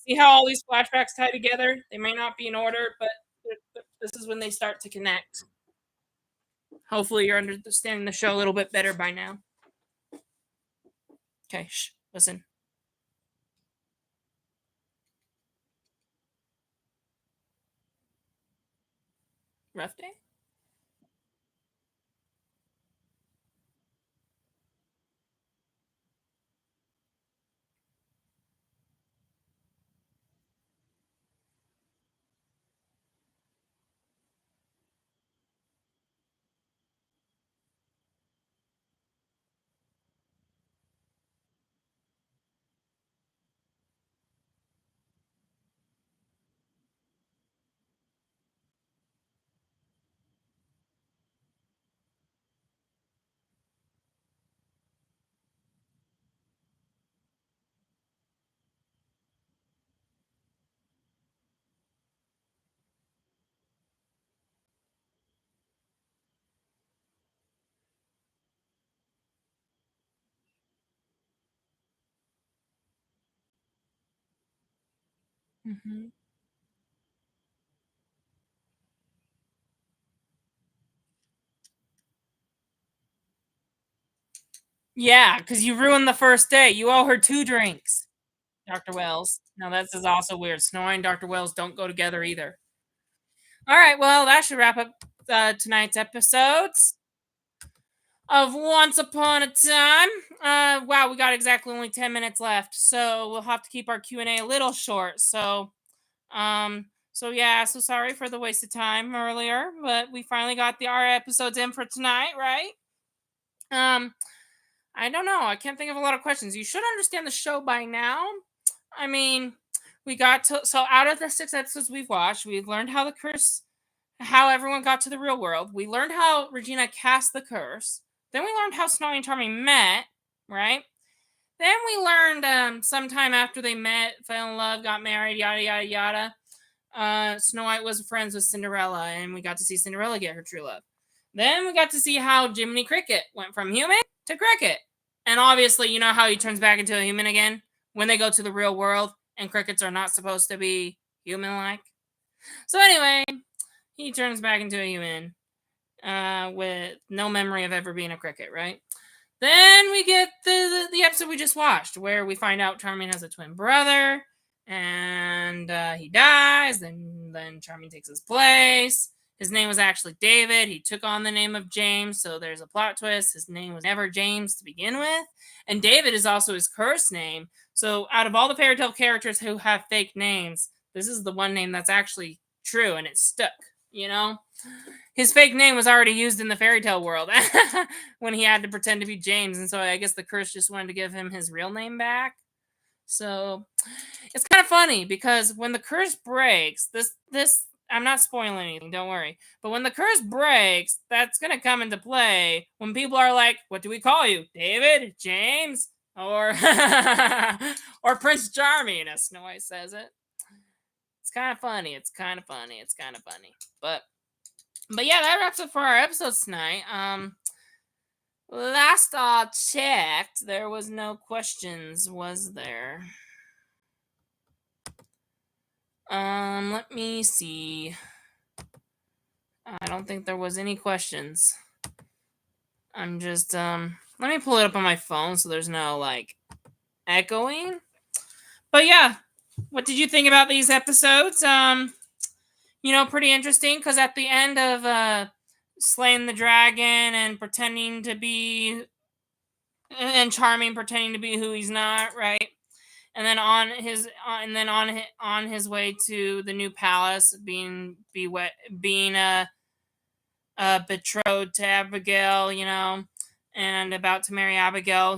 See how all these flashbacks tie together? They may not be in order, but this is when they start to connect. Hopefully, you're understanding the show a little bit better by now. Okay, shh, listen. Rough day? Mm-hmm. Yeah, because you ruined the first day. You owe her 2 drinks, Dr. Wells. Now, this is also weird. Snowy and Dr. Wells don't go together either. All right, well, that should wrap up tonight's episodes of Once Upon a Time. Wow, we got exactly only 10 minutes left, so we'll have to keep our Q&A a little short. So yeah, so sorry for the waste of time earlier, but we finally got our episodes in for tonight, right? Um, I don't know. I can't think of a lot of questions. You should understand the show by now. I mean, we got to so out of the 6 episodes we've watched, we've learned how everyone got to the real world. We learned how Regina cast the curse. Then we learned how Snowy and Charming met, right? Then we learned sometime after they met, fell in love, got married, yada yada yada. Snow White was friends with Cinderella, and we got to see Cinderella get her true love. Then we got to see how Jiminy Cricket went from human to cricket. And obviously, you know how he turns back into a human again when they go to the real world, and crickets are not supposed to be human like. So, anyway, he turns back into a human with no memory of ever being a cricket, right? Then we get the episode we just watched where we find out Charming has a twin brother and he dies. Then Charming takes his place. His name was actually David. He took on the name of James, so there's a plot twist. His name was never James to begin with. And David is also his curse name. So out of all the fairy tale characters who have fake names, this is the one name that's actually true and it stuck, you know? His fake name was already used in the fairy tale world when he had to pretend to be James, and so I guess the curse just wanted to give him his real name back. So it's kind of funny because when the curse breaks, this I'm not spoiling anything, don't worry. But when the curse breaks, that's gonna come into play when people are like, "What do we call you, David, James, or or Prince Charming?" As Snow White says it. It's kind of funny. It's kind of funny. It's kind of funny. But yeah, that wraps up for our episodes tonight. Last I checked, there was no questions, was there? Let me see. I don't think there was any questions. I'm just let me pull it up on my phone so there's no like echoing. But yeah, what did you think about these episodes? Pretty interesting because at the end of slaying the dragon and pretending to be and Charming pretending to be who he's not, right? And then on his way to the new palace, being betrothed to Abigail, and about to marry Abigail,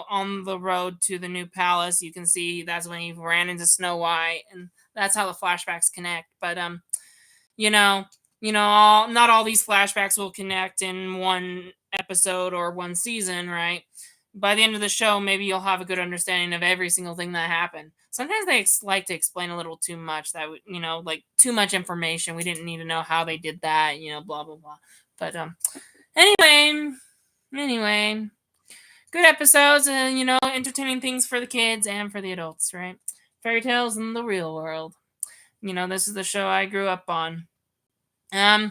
on the road to the new palace, you can see that's when he ran into Snow White, and that's how the flashbacks connect. But you know, not all these flashbacks will connect in one episode or one season, right? By the end of the show, maybe you'll have a good understanding of every single thing that happened. Sometimes they like to explain a little too much, that like too much information. We didn't need to know how they did that, blah blah blah. But anyway, good episodes, and entertaining things for the kids and for the adults, right? Fairy tales in the real world. This is the show I grew up on. It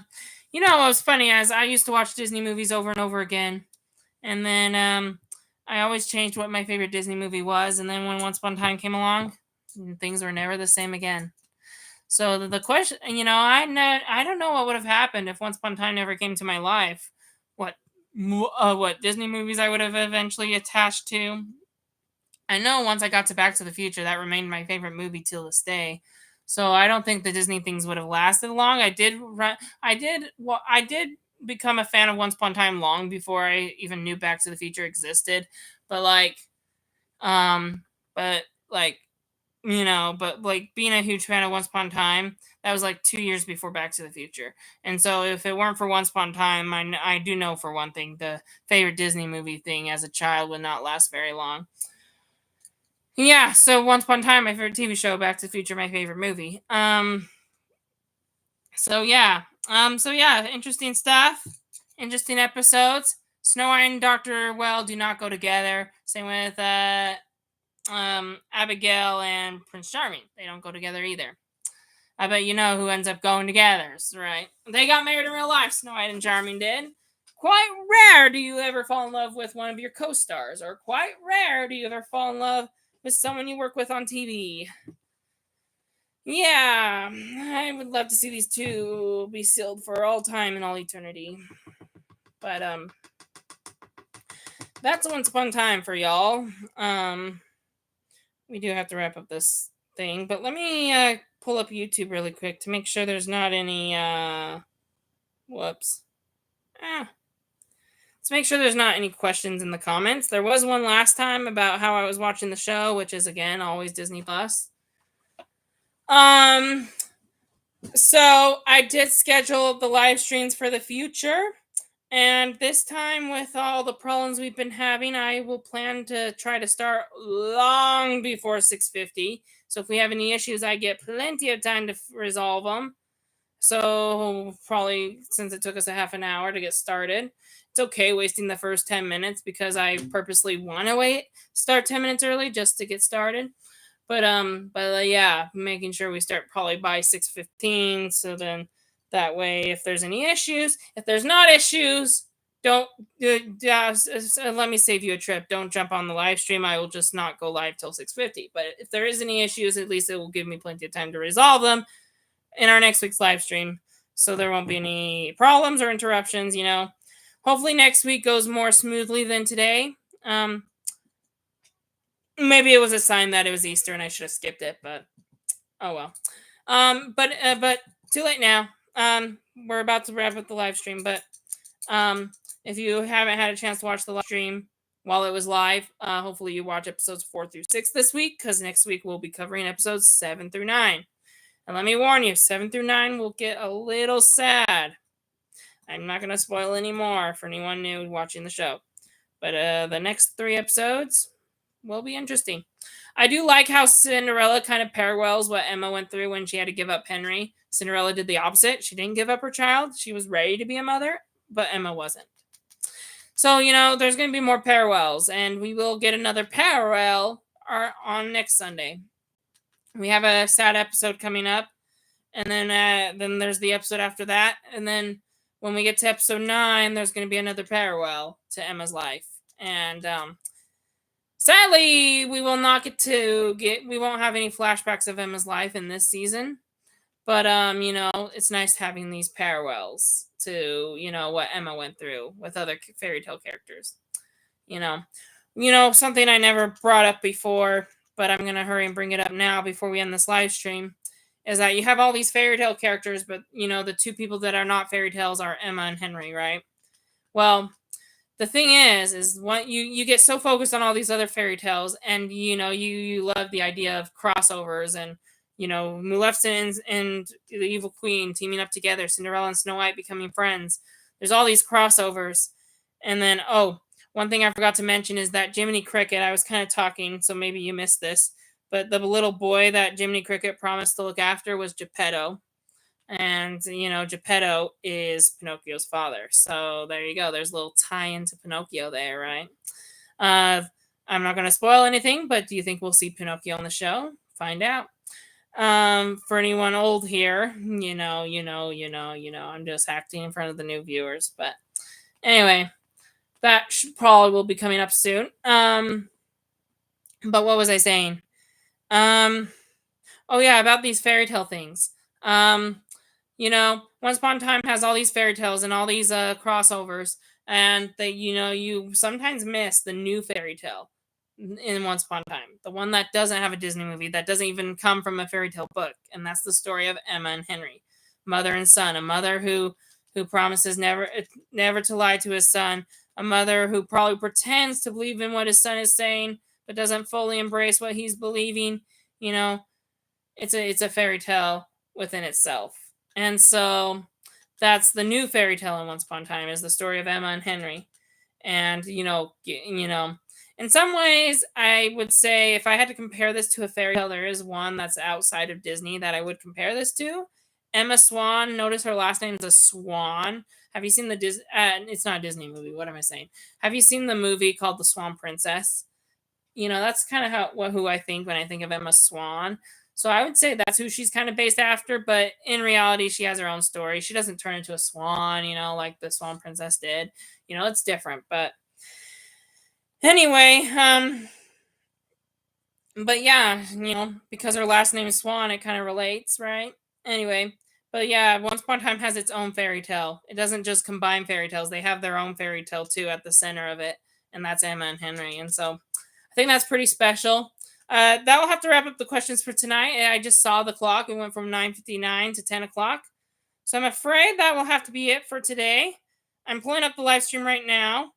was funny as I used to watch Disney movies over and over again, and then I always changed what my favorite Disney movie was, and then when Once Upon a Time came along, things were never the same again. So the question, I don't know what would have happened if Once Upon a Time never came to my life. What Disney movies I would have eventually attached to. I know once I got to Back to the Future, that remained my favorite movie till this day. So I don't think the Disney things would have lasted long. I did become a fan of Once Upon a Time long before I even knew Back to the Future existed. But um, but like, being a huge fan of Once Upon a Time, that was like 2 years before Back to the Future. And so if it weren't for Once Upon a Time, I do know for one thing, the favorite Disney movie thing as a child would not last very long. Yeah, so Once Upon a Time, my favorite TV show, Back to the Future, my favorite movie. So yeah. Interesting stuff. Interesting episodes. Snow White and Dr. Well do not go together. Same with Abigail and Prince Charming. They don't go together either. I bet you know who ends up going together, right? They got married in real life, Snow White and Charming did. Quite rare do you ever fall in love with one of your co-stars, or quite rare do you ever fall in love with someone you work with on TV. Yeah, I would love to see these two be sealed for all time and all eternity. But that's Once Upon a Time for y'all. We do have to wrap up this thing, but let me pull up YouTube really quick to make sure there's not any whoops. Let's make sure there's not any questions in the comments. There was one last time about how I was watching the show, which is again always Disney Plus. So I did schedule the live streams for the future, and this time with all the problems we've been having, I will plan to try to start long before 6:50. So if we have any issues, I get plenty of time to resolve them. So probably since it took us a half an hour to get started, it's okay wasting the first 10 minutes because I purposely want to start 10 minutes early just to get started. But yeah, making sure we start probably by 6:15. So then that way, if there's any issues, if there's not issues, don't let me save you a trip. Don't jump on the live stream. I will just not go live till 6:50. But if there is any issues, at least it will give me plenty of time to resolve them in our next week's live stream. So there won't be any problems or interruptions, Hopefully next week goes more smoothly than today. Maybe it was a sign that it was Easter and I should have skipped it, but oh well. But too late now. We're about to wrap up the live stream, but if you haven't had a chance to watch the live stream, while it was live. Hopefully you watch episodes 4 through 6 this week, because next week we'll be covering episodes 7 through 9. And let me warn you, 7 through 9 will get a little sad. I'm not going to spoil any more for anyone new watching the show. But the next 3 episodes will be interesting. I do like how Cinderella kind of parallels what Emma went through when she had to give up Henry. Cinderella did the opposite. She didn't give up her child. She was ready to be a mother, but Emma wasn't. So, there's going to be more parallels, and we will get another parallel on next Sunday. We have a sad episode coming up, and then there's the episode after that, and then when we get to episode 9, there's going to be another parallel to Emma's life. And sadly, we will not we won't have any flashbacks of Emma's life in this season. But it's nice having these parallels to, what Emma went through with other fairy tale characters. Something I never brought up before, but I'm going to hurry and bring it up now before we end this live stream, is that you have all these fairy tale characters, but, the 2 people that are not fairy tales are Emma and Henry, right? Well, the thing is what you get so focused on all these other fairy tales, and, you love the idea of crossovers and, Maleficent and the Evil Queen teaming up together, Cinderella and Snow White becoming friends. There's all these crossovers. And then, one thing I forgot to mention is that Jiminy Cricket, I was kind of talking, so maybe you missed this, but the little boy that Jiminy Cricket promised to look after was Geppetto. And, Geppetto is Pinocchio's father. So there you go. There's a little tie into Pinocchio there, right? I'm not going to spoil anything, but do you think we'll see Pinocchio on the show? Find out. For anyone old here, I'm just acting in front of the new viewers. But anyway, that probably will be coming up soon. But what was I saying? Oh yeah, about these fairy tale things. Once Upon a Time has all these fairy tales and all these crossovers, and they, you sometimes miss the new fairy tale in Once Upon a Time, the one that doesn't have a Disney movie, that doesn't even come from a fairy tale book, and that's the story of Emma and Henry, mother and son. A mother who promises never to lie to his son, a mother who probably pretends to believe in what his son is saying, but doesn't fully embrace what he's believing. It's a fairy tale within itself, and so that's the new fairy tale in Once Upon a Time, is the story of Emma and Henry. And in some ways, I would say if I had to compare this to a fairy tale, there is one that's outside of Disney that I would compare this to. Emma Swan. Notice her last name is a Swan. Have you seen the it's not a Disney movie. What am I saying? Have you seen the movie called The Swan Princess? That's kind of who I think when I think of Emma Swan. So I would say that's who she's kind of based after, but in reality, she has her own story. She doesn't turn into a swan, like the Swan Princess did. It's different, but anyway, but yeah, because her last name is Swan, it kind of relates, right? Anyway, but yeah, Once Upon a Time has its own fairy tale. It doesn't just combine fairy tales. They have their own fairy tale too at the center of it, and that's Emma and Henry. And so I think that's pretty special. That will have to wrap up the questions for tonight. I just saw the clock. It went from 9:59 to 10 o'clock. So I'm afraid that will have to be it for today. I'm pulling up the live stream right now.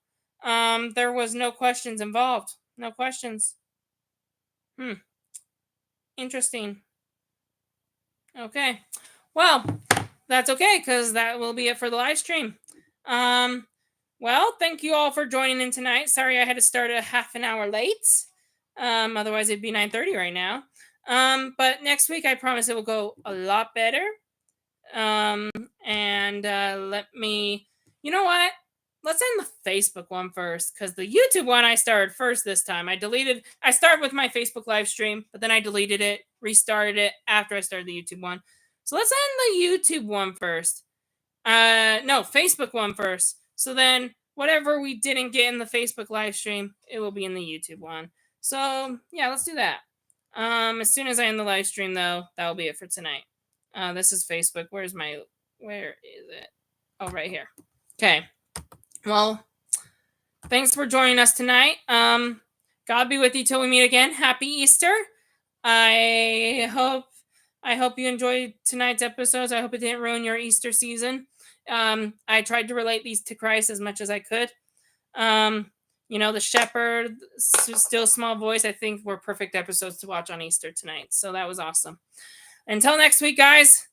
There was no questions involved. No questions. Interesting. Okay. Well, that's okay, because that will be it for the live stream. Well, thank you all for joining in tonight. Sorry I had to start a half an hour late. Otherwise it'd be 9:30 right now. But next week I promise it will go a lot better. Let me, you know what? Let's end the Facebook one first, because the YouTube one I started first this time. I started with my Facebook live stream, but then I deleted it, restarted it after I started the YouTube one. So let's end the YouTube one first. No, Facebook one first. So then whatever we didn't get in the Facebook live stream, it will be in the YouTube one. So yeah, let's do that. As soon as I end the live stream, though, that will be it for tonight. This is Facebook. Where is it? Oh, right here. Okay. Well, thanks for joining us tonight. God be with you till we meet again. Happy Easter. I hope you enjoyed tonight's episodes. I hope it didn't ruin your Easter season. I tried to relate these to Christ as much as I could. The shepherd, still small voice, I think were perfect episodes to watch on Easter tonight. So that was awesome. Until next week, guys.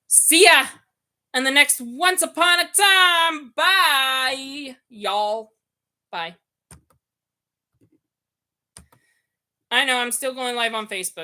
See ya in the next Once Upon a Time. Bye, y'all. Bye. I know, I'm still going live on Facebook.